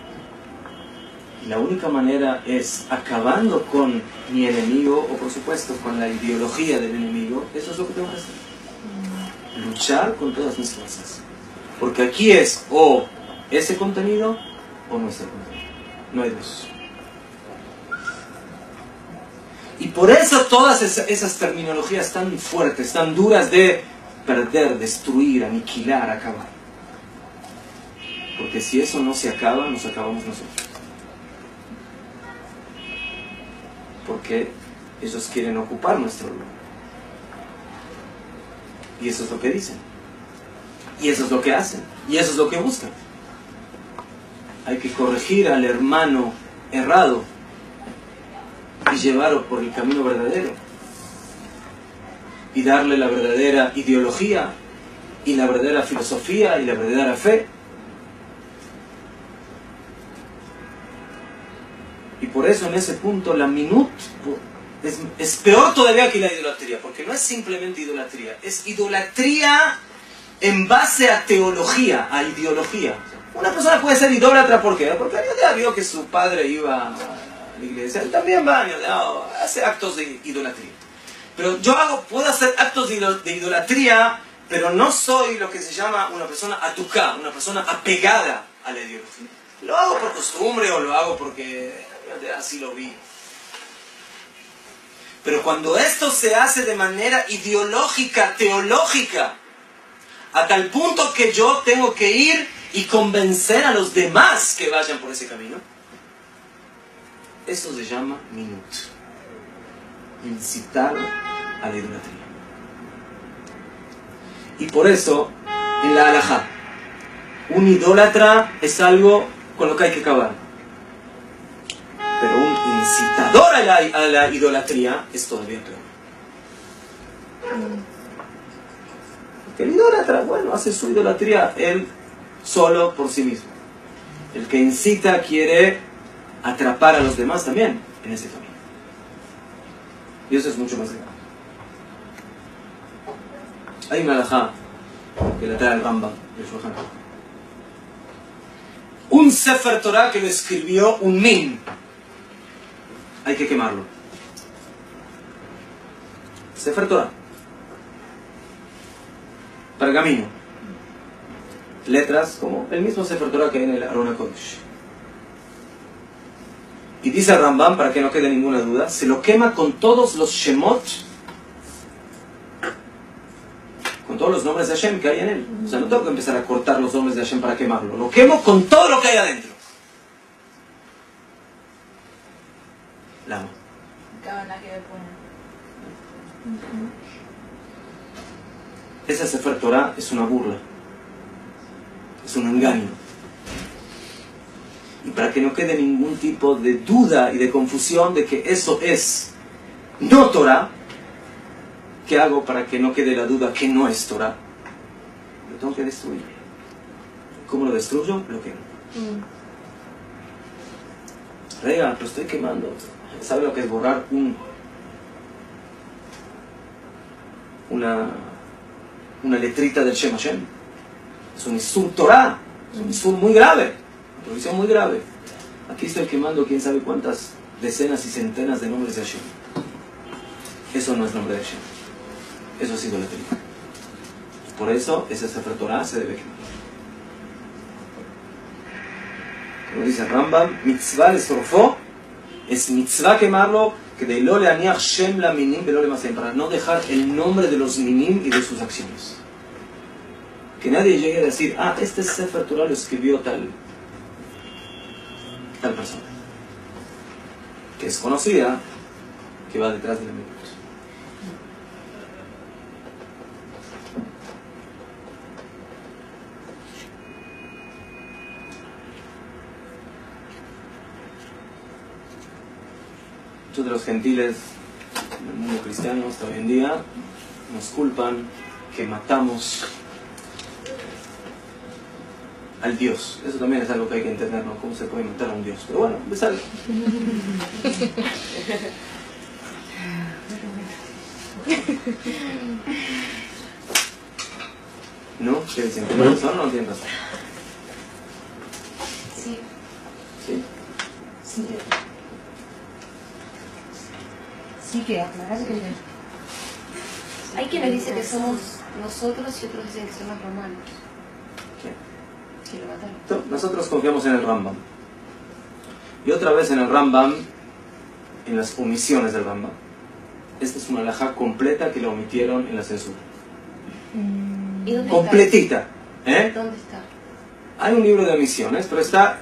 la única manera es acabando con mi enemigo, o por supuesto con la ideología del enemigo. Eso es lo que tengo que hacer. Luchar con todas mis fuerzas. Porque aquí es o ese contenido o no ese contenido. No hay dos. Y por eso todas esas terminologías tan fuertes, tan duras de perder, destruir, aniquilar, acabar. Porque si eso no se acaba, nos acabamos nosotros. Porque ellos quieren ocupar nuestro lugar. Y eso es lo que dicen. Y eso es lo que hacen. Y eso es lo que buscan. Hay que corregir al hermano errado y llevarlo por el camino verdadero. Y darle la verdadera ideología y la verdadera filosofía y la verdadera fe. Y por eso en ese punto la minut es peor todavía que la idolatría, porque no es simplemente idolatría, es idolatría en base a teología, a ideología. Una persona puede ser idólatra, ¿por qué? Porque ya vio que su padre iba a la iglesia, él también va, hace actos de idolatría. Pero puedo hacer actos de idolatría, pero no soy lo que se llama una persona atuká, una persona apegada a la ideología. Lo hago por costumbre o lo hago porque así lo vi. Pero cuando esto se hace de manera ideológica, teológica, a tal punto que yo tengo que ir y convencer a los demás que vayan por ese camino, eso se llama minut. Incitar a la idolatría. Y por eso, en la halajá, un idólatra es algo con lo que hay que acabar. Pero un incitador a la idolatría es todavía peor. Porque el idólatra, bueno, hace su idolatría él solo por sí mismo. El que incita quiere atrapar a los demás también en ese camino. Y eso es mucho más grave. Hay una halajá que la trae el Rambam, el Shulchan Aruch. Un Sefer Torah que lo escribió un min, hay que quemarlo. Sefer Torah, pergamino, letras como el mismo Sefer Torah que hay en el Aron HaKodesh. Y dice el Rambam, para que no quede ninguna duda, se lo quema con todos los Shemot, con todos los nombres de Hashem que hay en él. O sea, no tengo que empezar a cortar los nombres de Hashem para quemarlo. Lo quemo con todo lo que hay adentro. Lama. Ese Sefer Torah es una burla. Es un engaño. Y para que no quede ningún tipo de duda y de confusión de que eso es no Torah, ¿qué hago para que no quede la duda que no es Torah? Lo tengo que destruir. ¿Cómo lo destruyo? Lo quemo. Rega, lo estoy quemando. ¿Sabe lo que es borrar una letrita del Shem Hashem? Es un Isur Torah. Es un Isur muy grave. Una prohibición muy grave. Aquí estoy quemando quién sabe cuántas decenas y centenas de nombres de Hashem. Eso no es nombre de Hashem. Eso es idolatría. Por eso ese Sefer Torah se debe quemar. Como dice Rambam, mitzvah lesorfo, es mitzvah quemarlo que lo le aniach shem la minim velo le masem, para no dejar el nombre de los minim y de sus acciones. Que nadie llegue a decir, este Sefer Torah lo escribió tal tal persona, que es conocida, que va detrás de la milagros. Muchos de los gentiles del mundo cristiano hasta hoy en día nos culpan que matamos al Dios. Eso también es algo que hay que entender, ¿no? ¿Cómo se puede matar a un Dios? Pero bueno, es algo. ¿No? ¿Qué dicen? ¿Tienen razón o no tienen razón? Sí. ¿Sí? Sí. Sí, que aclarar que Hay quienes dicen que somos nosotros y otros dicen que son los romanos. ¿Qué? Que lo mataron. Nosotros confiamos en el Rambam. Y otra vez en el Rambam, en las omisiones del Rambam. Esta es una halajá completa que la omitieron en la censura. ¿Y dónde Completita. ¿Eh? está? ¿Dónde está? Hay un libro de omisiones, pero está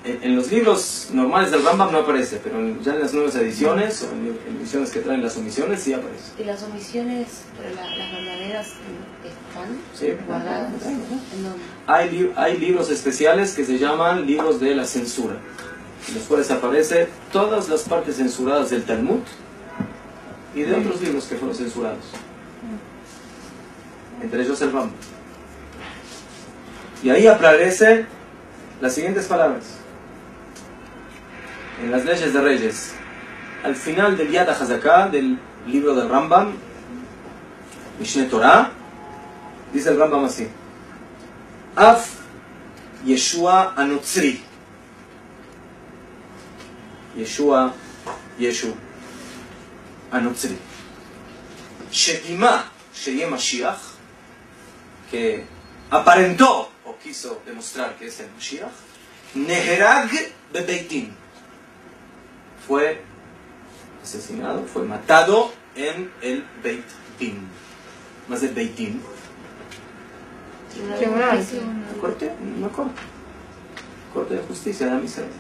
en los libros normales del Rambam no aparece, pero ya en las nuevas ediciones o en ediciones que traen las omisiones sí aparece. ¿Y las omisiones, pero las verdaderas están Sí, guardadas? ¿En dónde? Hay libros especiales que se llaman libros de la censura, en los cuales aparecen todas las partes censuradas del Talmud y de otros libros que fueron censurados, entre ellos el Rambam. Y ahí aparecen las siguientes palabras en las leyes de Reyes, al final del Yad HaZaká, del libro del Rambam, Mishneh Torah, dice el Rambam así: Af Yeshua Anotzri, Yeshu Anotzri, Shedima Sheye Mashiach, que aparentó o quiso demostrar que es el Mashiach, Neherag Bebeitin, fue asesinado, fue matado en el Beit Din. Más de Beit Din. Tribunal. Una corte de justicia de la miseria.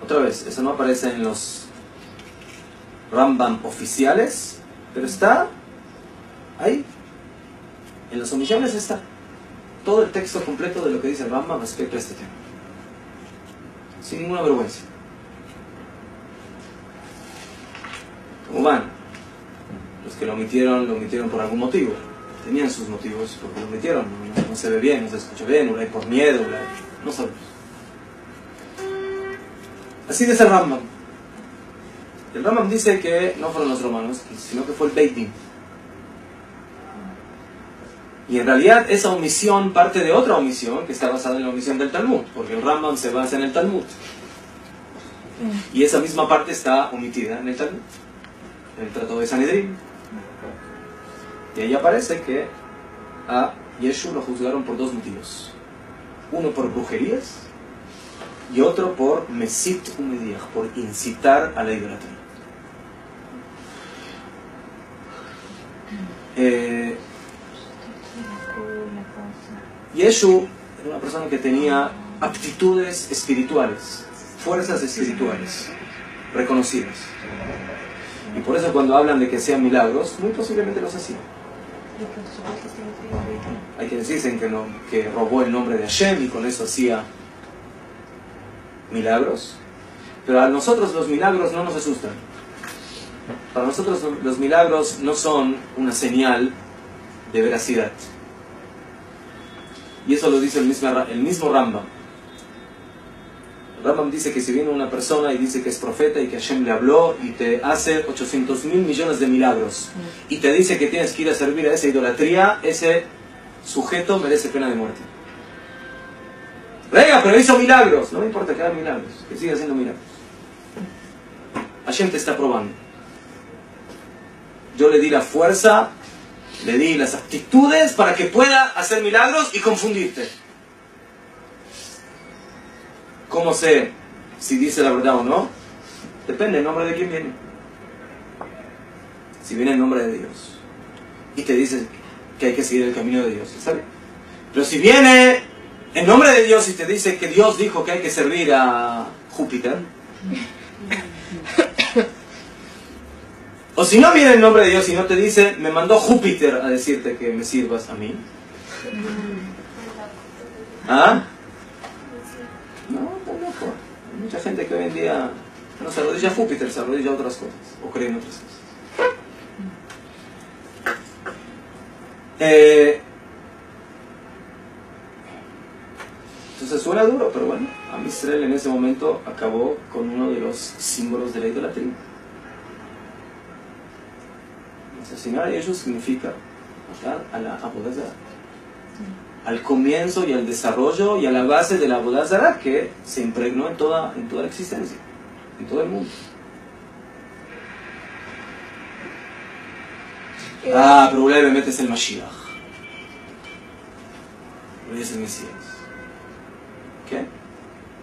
Otra vez, eso no aparece en los Rambam oficiales, pero está ahí. En las omisiones está todo el texto completo de lo que dice el Rambam respecto a este tema. Sin ninguna vergüenza. ¿Cómo van? Los que lo omitieron por algún motivo. Tenían sus motivos porque lo omitieron. No se ve bien, no se escucha bien, o por miedo, no sabemos. Así dice el Rambam. El Rambam dice que no fueron los romanos, sino que fue el Beit Din. Y en realidad esa omisión parte de otra omisión que está basada en la omisión del Talmud, porque el Rambam se basa en el Talmud. Y esa misma parte está omitida en el Talmud, en el Tratado de Sanedrín. Y ahí aparece que a Yeshu lo juzgaron por dos motivos. Uno por brujerías y otro por Mesit Umediach, por incitar a la idolatría. Yeshu era una persona que tenía aptitudes espirituales, fuerzas espirituales reconocidas. Y por eso cuando hablan de que sean milagros, muy posiblemente los hacían. Hay quienes dicen que robó el nombre de Hashem y con eso hacía milagros. Pero a nosotros los milagros no nos asustan. Para nosotros los milagros no son una señal de veracidad. Y eso lo dice el mismo Rambam. El Rambam dice que si viene una persona y dice que es profeta y que Hashem le habló y te hace 800.000 millones de milagros y te dice que tienes que ir a servir a esa idolatría, ese sujeto merece pena de muerte. Venga, pero hizo milagros. No me importa que haga milagros, que siga haciendo milagros. Hashem te está probando. Yo le di la fuerza, le di las aptitudes para que pueda hacer milagros y confundirte. ¿Cómo sé si dice la verdad o no? Depende del nombre de quién viene. Si viene el nombre de Dios y te dice que hay que seguir el camino de Dios, ¿está bien? Pero si viene en nombre de Dios y te dice que Dios dijo que hay que servir a Júpiter, o si no viene en nombre de Dios y no te dice, me mandó Júpiter a decirte que me sirvas a mí. ¿Ah? No, tampoco. Hay mucha gente que hoy en día no se arrodilla a Júpiter, se arrodilla a otras cosas, o cree en otras cosas. Entonces suena duro, pero bueno, Am Israel en ese momento acabó con uno de los símbolos de la idolatría. Asesinar a ellos significa matar a la Avodah Zarah, al comienzo y al desarrollo y a la base de la Avodah Zarah que se impregnó en toda la existencia, en todo el mundo. Pero probablemente es el Mashiach, es el Mesías. ¿Qué?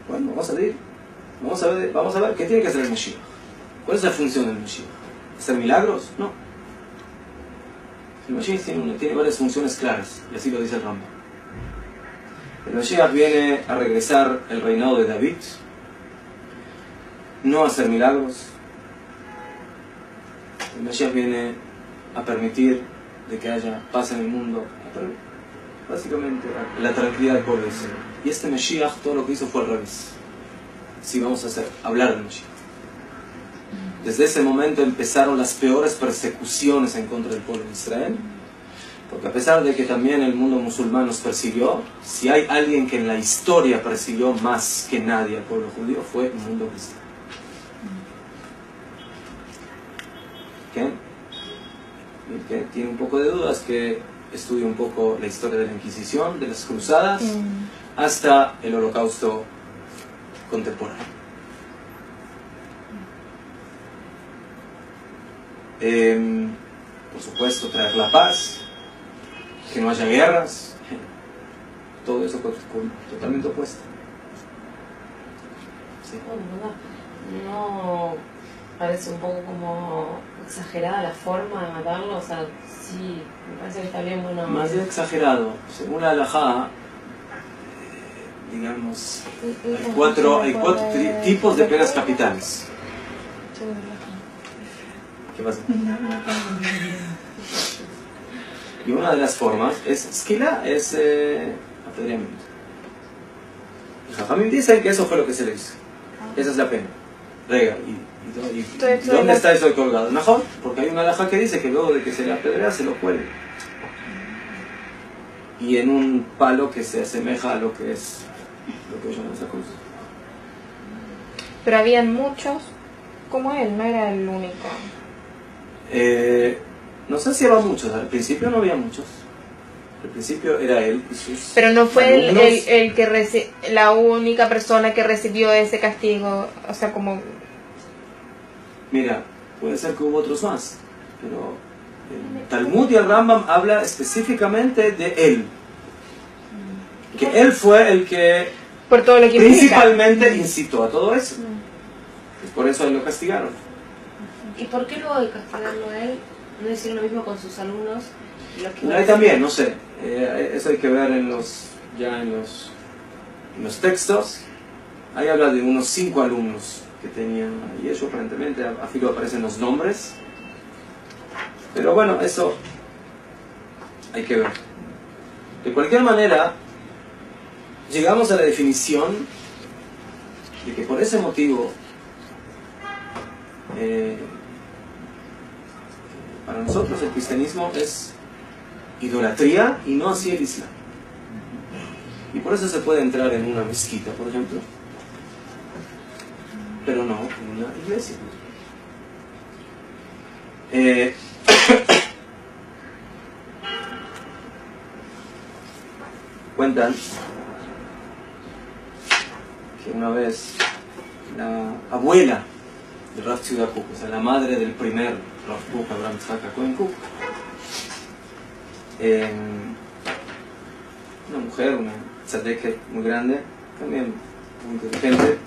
Bueno, vamos a ver qué tiene que hacer el Mashiach. ¿Cuál es la función del Mashiach? ¿Hacer milagros? No. El Mashiach tiene varias funciones claras, y así lo dice el Rambam. El Mashiach viene a regresar el reinado de David, no a hacer milagros. El Mashiach viene a permitir de que haya paz en el mundo, básicamente la tranquilidad del pueblo de Israel. Y este Mashiach todo lo que hizo fue al revés. Si vamos a hablar del Mashiach. Desde ese momento empezaron las peores persecuciones en contra del pueblo de Israel, porque a pesar de que también el mundo musulmán nos persiguió, si hay alguien que en la historia persiguió más que nadie al pueblo judío, fue el mundo cristiano. El que tiene un poco de dudas, que estudie un poco la historia de la Inquisición, de las cruzadas, hasta el Holocausto contemporáneo. Por supuesto, traer la paz, que no haya guerras, todo eso totalmente opuesto. Sí. No parece un poco como exagerada la forma de matarlo, o sea, sí, me parece que está bien, bueno. Más de exagerado, según la halajá, digamos, hay cuatro tipos de penas capitales. ¿Qué pasa? Y una de las formas es skila, es apedreamiento. Y Jajamim dicen que eso fue lo que se le hizo. Esa es la pena. Rega, ¿y dónde está eso colgado? Mejor, porque hay una halajá que dice que luego de que se le apedrea se lo cuelga. Y en un palo que se asemeja a lo que es lo que llaman esa cruz. Pero habían muchos como él, no era el único. No sé si había muchos, al principio no había muchos. Al principio era él y sus Pero no fue alumnos. el que la única persona que recibió ese castigo, o sea, como... Mira, puede ser que hubo otros más, pero el Talmud y el Rambam habla específicamente de él. Que él fue el que Por todo lo que principalmente incitó a todo eso. Y por eso a él lo castigaron. ¿Y por qué luego de castigarlo a él no hicieron lo mismo con sus alumnos? Los que Ahí también, no sé, eso hay que ver en los textos. Ahí habla de unos 5 alumnos que tenían, y ellos aparentemente, a filo aparecen los nombres. Pero bueno, eso hay que ver. De cualquier manera, llegamos a la definición de que por ese motivo, para nosotros el cristianismo es idolatría y no así el Islam. Y por eso se puede entrar en una mezquita, por ejemplo, pero no en una iglesia. Cuentan que una vez la abuela de Rav Tzviah Kook, o sea, la madre del primer Rav Kook, Abraham Tzchak Cohen Kook, una mujer, una tzadeket muy grande, también muy inteligente,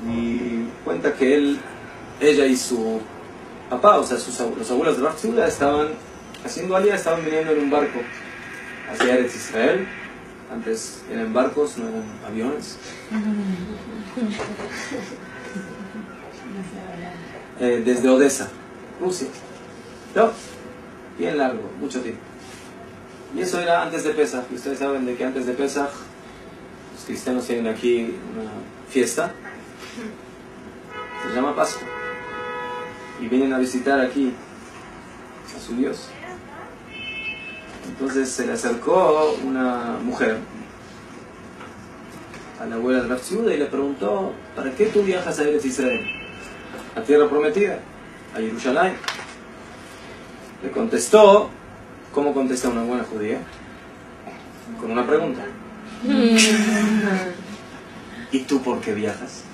y cuenta que ella y su papá, o sea, los abuelos de Rav Tzviah estaban haciendo alía, estaban viniendo en un barco hacia Eretz Israel, Antes eran barcos, no eran aviones. Desde Odessa, Rusia. ¿No? Bien largo, mucho tiempo. Y eso era antes de Pesaj. Y ustedes saben de que antes de Pesaj los cristianos tienen aquí una fiesta. Se llama Pascua. Y vienen a visitar aquí a su Dios. Entonces se le acercó una mujer a la abuela de Rav Tzviuda y le preguntó: ¿para qué tú viajas a Eretz Israel? A tierra prometida, a Jerusalén. Le contestó, ¿cómo contesta una buena judía? Con una pregunta. ¿Y tú por qué viajas?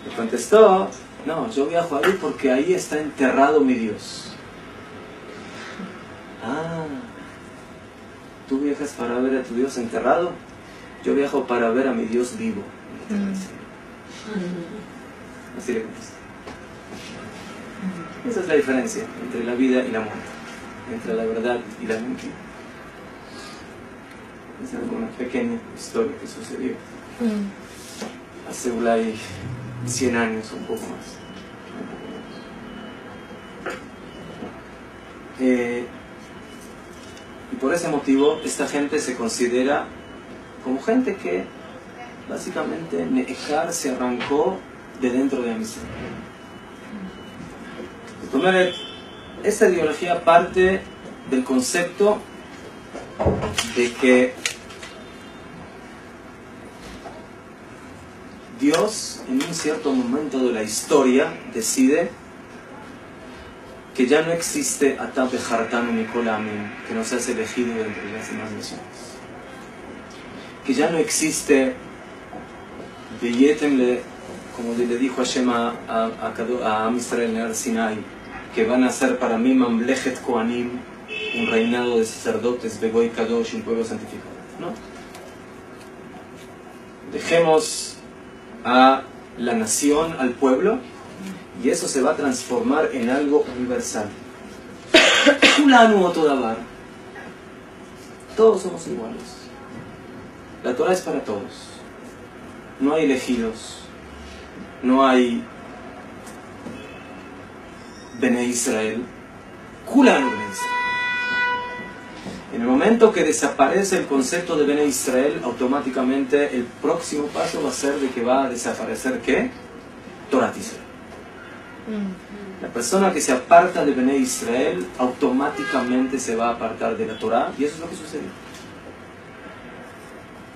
Le contestó: no, yo viajo ahí porque ahí está enterrado mi Dios. Ah, ¿tú viajas para ver a tu Dios enterrado? Yo viajo para ver a mi Dios vivo. Así le contesté. Esa es la diferencia entre la vida y la muerte, entre la verdad y la mentira. Esa es una pequeña historia que sucedió hace Ulay 100 años o un poco más. Y por ese motivo esta gente se considera como gente que básicamente Ne'ejar se arrancó de dentro de Amisrael. Esta ideología parte del concepto de que Dios en un cierto momento de la historia decide que ya no existe Atah Bejartanu Mikol Ha'amim, que nos has elegido de entre las demás naciones, que ya no existe Veyetem, como le dijo Hashem a Am Israel en Har Sinai, que van a ser para mí Mamlechet Kohanim, un reinado de sacerdotes, Begoy Kadosh, un pueblo santificado. ¿No? Dejemos a la nación, al pueblo, y eso se va a transformar en algo universal. Kulanu otodavar. Todos somos iguales. La Torah es para todos. No hay elegidos. No hay Bene Israel. Kulanu Bene Israel. En el momento que desaparece el concepto de Bene Israel, automáticamente el próximo paso va a ser de que va a desaparecer ¿qué? Torat Israel. La persona que se aparta de Bene Israel automáticamente se va a apartar de la Torah, y eso es lo que sucedió.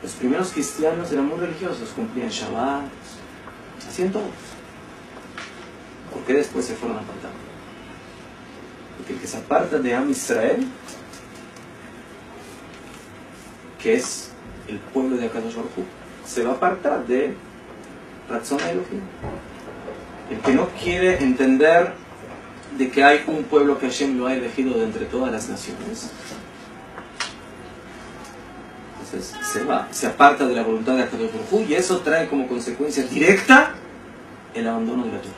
Los primeros cristianos eran muy religiosos, cumplían Shabbat, hacían todo. ¿Por qué después se fueron apartando? Porque el que se aparta de Am Israel, que es el pueblo de Akadosh Baruj Hu, se va a apartar de Ratzon Elohim. El que no quiere entender de que hay un pueblo que Hashem lo ha elegido de entre todas las naciones, entonces se aparta de la voluntad de Akadosh Baruj Hu, y eso trae como consecuencia directa el abandono de la Torah.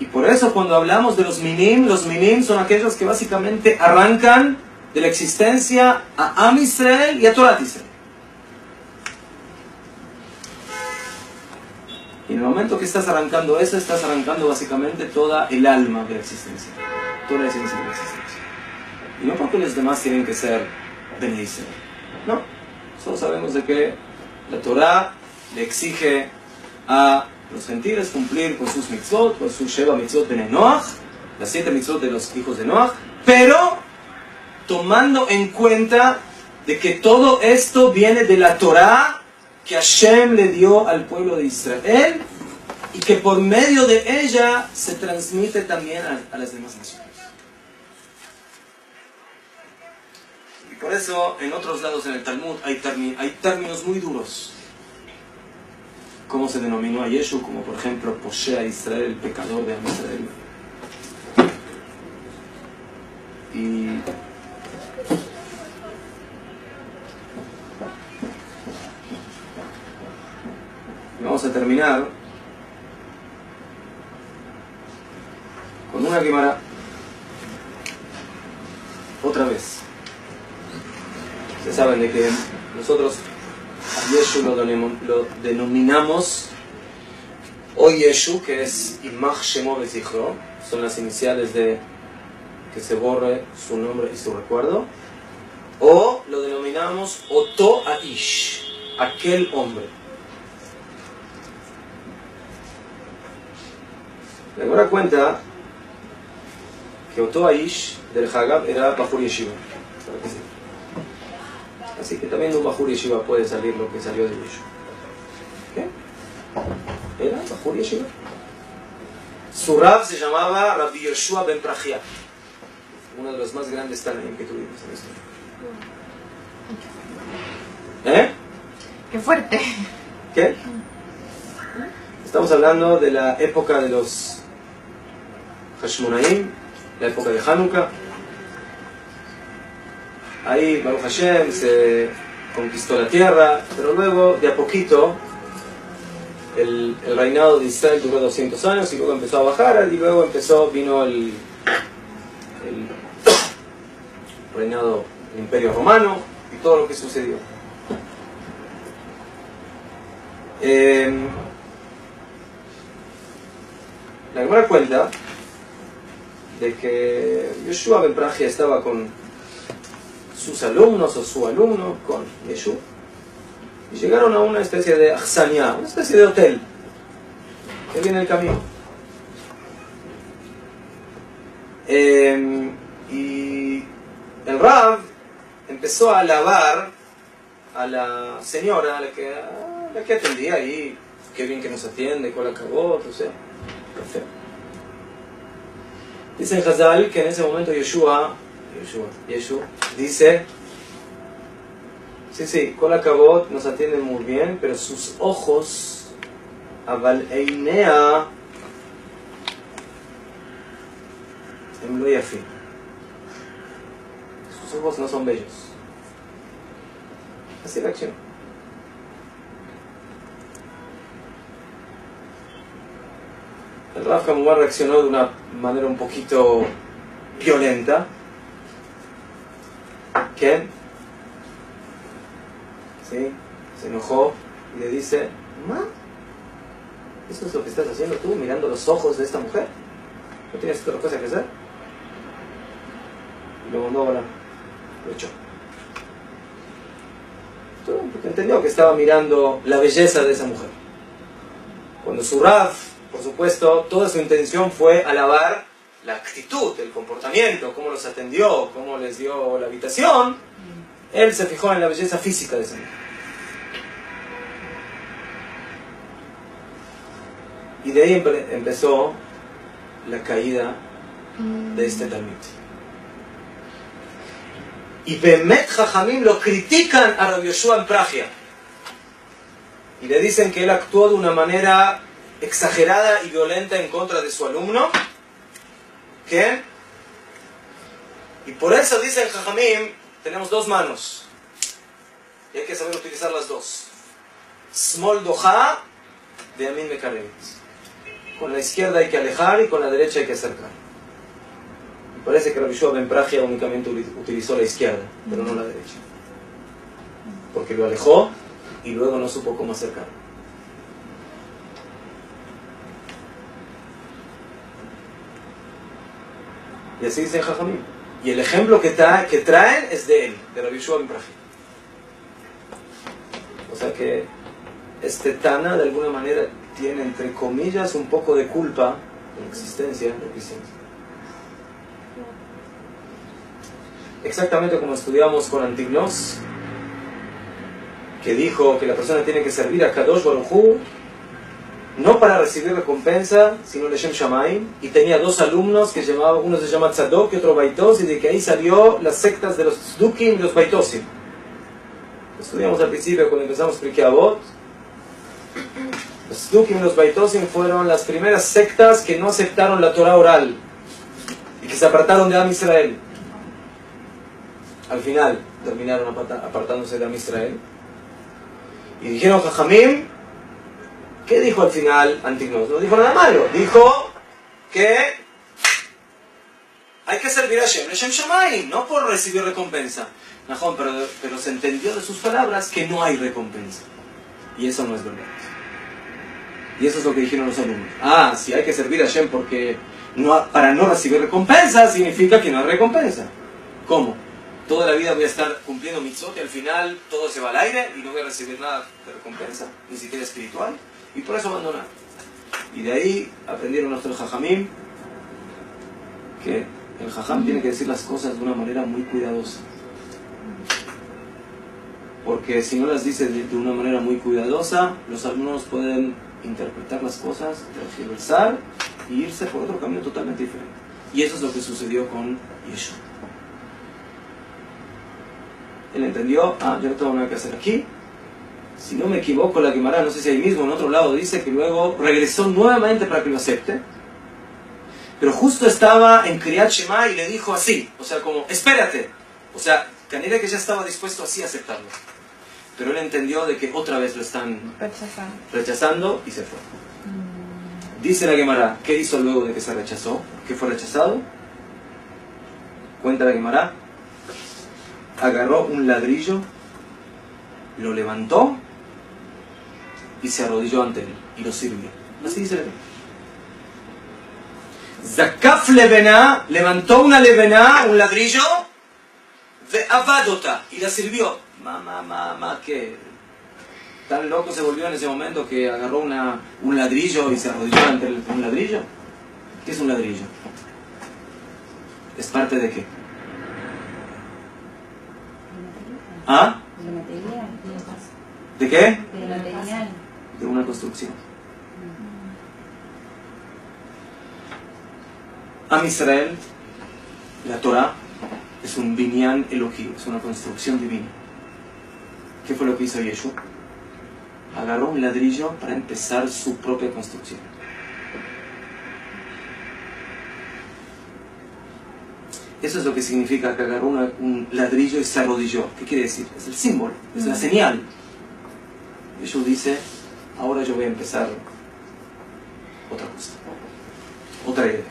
Y por eso cuando hablamos de los minim son aquellos que básicamente arrancan de la existencia a Am Israel y a Torat Israel. Y en el momento que estás arrancando eso, estás arrancando básicamente toda el alma de la existencia, toda la esencia de la existencia. Y no porque los demás tienen que ser Bene Israel. No, solo sabemos de que la Torah le exige a los gentiles cumplir con sus mitzvot, con sus Sheva mitzvot Bene Noach, las 7 mitzvot de los hijos de Noach, pero tomando en cuenta de que todo esto viene de la Torah que Hashem le dio al pueblo de Israel y que por medio de ella se transmite también a las demás naciones. Y por eso en otros lados en el Talmud hay términos muy duros. ¿Cómo se denominó a Yeshu? Como por ejemplo Poshea Israel, el pecador de Am Israel. Y vamos a terminar con una Gemara. Otra vez. Ustedes saben de que nosotros a Yeshu lo denominamos o Yeshu, que es Imach Shemo Bezichro, son las iniciales de que se borre su nombre y su recuerdo, o lo denominamos Oto Aish, aquel hombre. La Gemara cuenta que Oto Aish del Hagab era Bajur Yeshiva. Así que también de un Bajur Yeshiva puede salir lo que salió de Yeshu. ¿Qué? Era Bajur Yeshiva. Su Rab se llamaba Rabbi Yoshua ben Prachia, uno de los más grandes Tanaim que tuvimos en esto. ¡Qué fuerte! ¿Qué? Estamos hablando de la época de los Hashmonaim, la época de Hanukkah. Ahí Baruch Hashem se conquistó la tierra, pero luego de a poquito el reinado de Israel duró 200 años y luego empezó a bajar y luego vino el reinado del Imperio Romano y todo lo que sucedió. La Gemara cuenta de que Yoshua ben Prachia estaba con sus alumnos o su alumno, con Yeshu, y llegaron a una especie de Achsania, una especie de hotel que viene el camino. Y el Rav empezó a alabar a la señora, a la que atendía ahí, qué bien que nos atiende, cuál acabó, o sea, perfecto. Dice en Hazal que en ese momento Yeshu dice, sí, Kol Hakavod nos atiende muy bien, pero sus ojos, Aval Einea, Em Lo Yafim, sus ojos no son bellos. Así reaccionó. El Rav Kamumar reaccionó de una manera un poquito violenta. ¿Quién? ¿Sí? Se enojó y le dice, ¿Ma? ¿Eso es lo que estás haciendo tú, mirando los ojos de esta mujer? ¿No tienes otra cosa que hacer? Y lo mandó a volar. Lo echó. Porque entendió que estaba mirando la belleza de esa mujer. Cuando su Rav, por supuesto, toda su intención fue alabar la actitud, el comportamiento, cómo los atendió, cómo les dio la habitación, él se fijó en la belleza física de esa mujer. Y de ahí empezó la caída de este Talmid. Y Bemet Jajamim lo critican a Rabbi Yoshua ben Prachia. Y le dicen que él actuó de una manera exagerada y violenta en contra de su alumno. ¿Qué? Y por eso dicen Jajamim, tenemos dos manos. Y hay que saber utilizar las dos. Smol doha de Yamin Mekarevet. Con la izquierda hay que alejar y con la derecha hay que acercar. Y parece que Rabbi Yoshua ben Prachia únicamente utilizó la izquierda, pero no la derecha. Porque lo alejó y luego no supo cómo acercar. Y así dice Jajamim. Y el ejemplo que traen es de él, de Rabbi Yoshua ben Prachia. O sea que este Tana de alguna manera tiene entre comillas un poco de culpa en la existencia de Cristianos. Exactamente como estudiamos con Antignos, que dijo que la persona tiene que servir a Kadosh Baruj Hu no para recibir recompensa, sino Leshem Shamayim, y tenía dos alumnos que uno se llama Tzadok y otro Baitos, y de que ahí salió las sectas de los Tzdukim y los Baitosim. Estudiamos al principio cuando empezamos Pirkei Avot. Los Tzdukim y los Baitosim fueron las primeras sectas que no aceptaron la Torah oral y que se apartaron de Am Israel. Al final terminaron apartándose de Am Israel. Y dijeron Jajamim, ¿qué dijo al final Antignos? No dijo nada malo, dijo que hay que servir a Hashem, Hashem Shamayim, no por recibir recompensa. Najón, pero se entendió de sus palabras que no hay recompensa. Y eso no es verdad. Y eso es lo que dijeron los alumnos. Ah, si hay que servir a Hashem porque para no recibir recompensa, significa que no hay recompensa. ¿Cómo? Toda la vida voy a estar cumpliendo mitzvot y al final todo se va al aire y no voy a recibir nada de recompensa, ni siquiera espiritual. Y por eso abandonar. Y de ahí aprendieron nuestros jajamim que el jajam tiene que decir las cosas de una manera muy cuidadosa. Porque si no las dice de una manera muy cuidadosa, los alumnos pueden interpretar las cosas, tergiversar y irse por otro camino totalmente diferente. Y eso es lo que sucedió con Yeshua. Él entendió, yo no tengo nada que hacer aquí. Si no me equivoco, la Gemara, no sé si ahí mismo en otro lado, dice que luego regresó nuevamente para que lo acepte. Pero justo estaba en Kriyat Shema y le dijo así, o sea, como, espérate. O sea, Canira que ya estaba dispuesto así a aceptarlo. Pero él entendió de que otra vez lo están rechazando y se fue. Dice la Gemara, ¿qué hizo luego de que se rechazó? ¿Qué fue rechazado? Cuenta la Gemara. Agarró un ladrillo, lo levantó y se arrodilló ante él y lo sirvió. Así dice la Gemara. Zakaf levená, levantó una levená, un ladrillo, ve avadota, y la sirvió. Mamá, ¿qué? Tan loco se volvió en ese momento que agarró un ladrillo y se arrodilló ante un ladrillo. ¿Qué es un ladrillo? ¿Es parte de qué? ¿Ah? De material. ¿De qué? De material. De una construcción. Am Israel, la Torah, es un binyan Elohim, es una construcción divina. ¿Qué fue lo que hizo Yeshua? Agarró un ladrillo para empezar su propia construcción. Eso es lo que significa que agarró un ladrillo y se arrodilló. ¿Qué quiere decir? Es el símbolo, es la señal. Yeshua dice, ahora yo voy a empezar otra cosa, otra idea.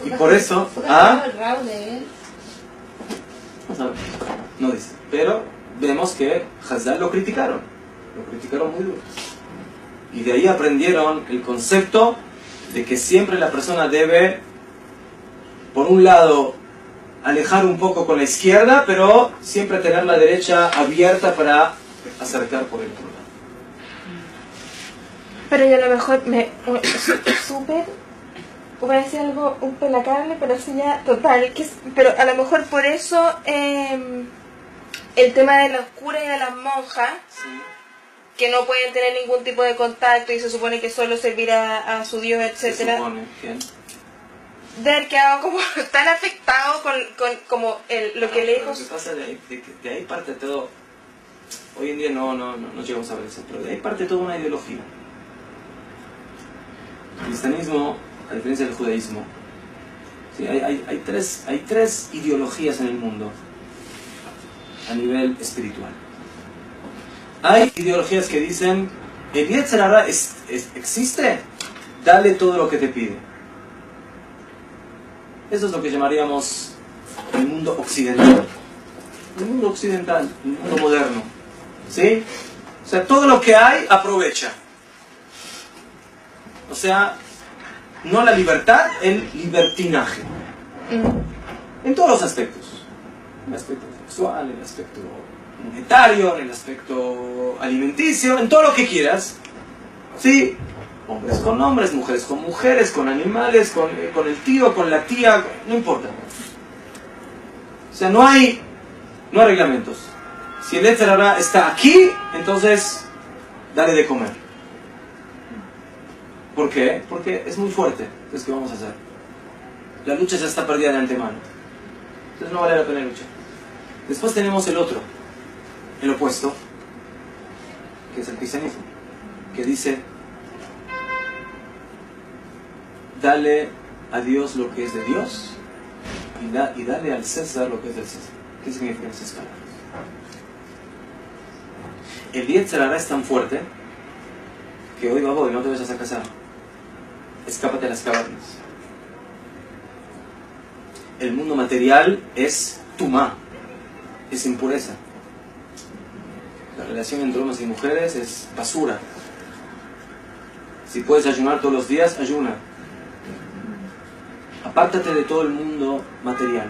Y por eso... ¿Ah? El rabo de él. No sabemos, no dice. Pero vemos que Hazal lo criticaron muy duro. Y de ahí aprendieron el concepto de que siempre la persona debe, por un lado, alejar un poco con la izquierda, pero siempre tener la derecha abierta para acercar por el otro lado. Pero yo a lo mejor súper, voy a decir algo un pelacarle, pero eso ya total, pero a lo mejor por eso el tema de los curas y de las monjas, Sí. que no pueden tener ningún tipo de contacto y se supone que solo servirá a su Dios, Se etcétera, supone. ¿Quién? de haber quedado como tan afectado con como lo que le dijo. Lo que pasa de ahí parte todo. Hoy en día no llegamos a ver eso, pero de ahí parte toda una ideología. El cristianismo, a diferencia del judaísmo, ¿sí? hay tres ideologías en el mundo a nivel espiritual. Hay ideologías que dicen, el Yetzer Hara existe, dale todo lo que te pide. Eso es lo que llamaríamos el mundo occidental. El mundo occidental, el mundo moderno. ¿Sí? O sea, todo lo que hay, aprovecha. O sea, no la libertad, el libertinaje. En todos los aspectos. En el aspecto sexual, en el aspecto monetario, en el aspecto alimenticio, en todo lo que quieras. ¿Sí? Hombres con hombres, mujeres con mujeres, con animales, con el tío, con la tía, no importa. O sea, no hay reglamentos. Si el Yetzer Hara está aquí, entonces dale de comer. ¿Por qué? Porque es muy fuerte. Entonces, ¿qué vamos a hacer? La lucha ya está perdida de antemano. Entonces no vale la pena luchar. Después tenemos el otro, el opuesto, que es el cristianismo, que dice, dale a Dios lo que es de Dios y dale al César lo que es del César. ¿Qué significan esas palabras? El Yetzer Hara es tan fuerte que hoy no te vayas a casar. Escápate a las cavernas. el mundo material es tumá, es impureza. La relación entre hombres y mujeres es basura. Si puedes ayunar todos los días, ayuna. Apártate de todo el mundo material.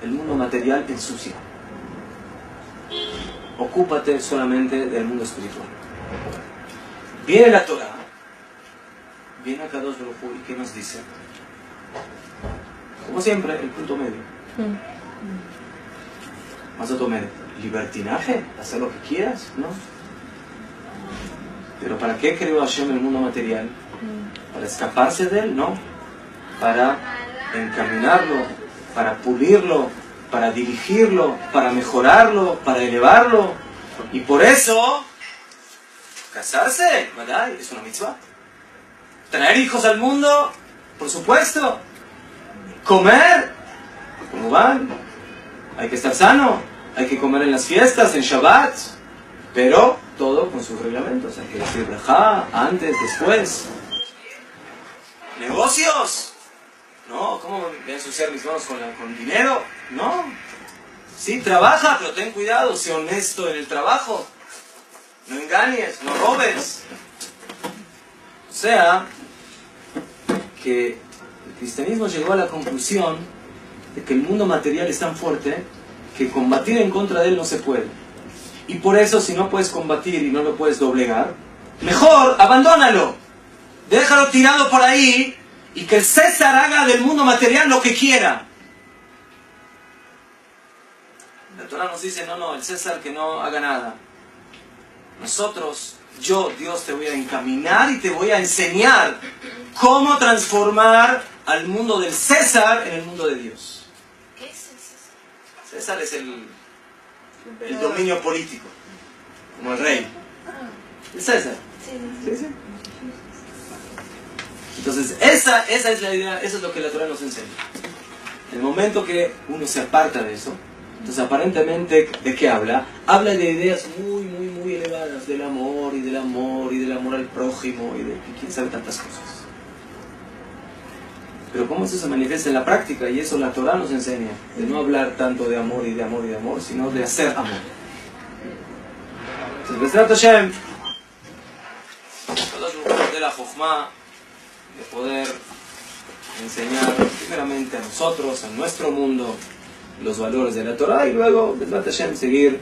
El mundo material ensucia. Ocúpate solamente del mundo espiritual. Viene la Torah, viene Akadosh Baruj Hu, y ¿qué nos dice? Como siempre, el punto medio. Más otro medio. Libertinaje, hacer lo que quieras, ¿no? Pero ¿para qué creó Hashem el mundo material? ¿Para escaparse de él? No. Para encaminarlo, para pulirlo, para dirigirlo, para mejorarlo, para elevarlo. Y por eso, casarse, ¿verdad? Es una mitzvah. Traer hijos al mundo, por supuesto. Comer, ¿cómo van? Hay que estar sano, hay que comer en las fiestas, en Shabbat, pero todo con sus reglamentos. Hay que decir brajá, antes, después. Negocios, no, ¿cómo voy a ensuciar mis manos con dinero? No. Sí, trabaja, pero ten cuidado, sé honesto en el trabajo. No engañes, no robes. O sea, que el cristianismo llegó a la conclusión de que el mundo material es tan fuerte que combatir en contra de él no se puede. Y por eso, si no puedes combatir y no lo puedes doblegar, mejor abandónalo. Déjalo tirado por ahí y que el César haga del mundo material lo que quiera. La Torah nos dice, no, el César que no haga nada. Nosotros, yo, Dios, te voy a encaminar y te voy a enseñar cómo transformar al mundo del César en el mundo de Dios. ¿Qué es el César? César es el dominio político, como el rey. El César. Sí. Entonces, esa es la idea, eso es lo que la Torah nos enseña. En el momento que uno se aparta de eso, entonces aparentemente, ¿de qué habla? Habla de ideas muy elevadas, del amor y del amor al prójimo y de quién sabe tantas cosas. Pero ¿cómo eso se manifiesta en la práctica? Y eso la Torah nos enseña, de no hablar tanto de amor, sino de hacer amor. Entonces, Besrat Hashem, de la Jochma, de poder enseñar primeramente a nosotros, a nuestro mundo, los valores de la Torah, y luego, Besrat Hashem, seguir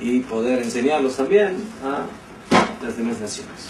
y poder enseñarlos también a las demás naciones.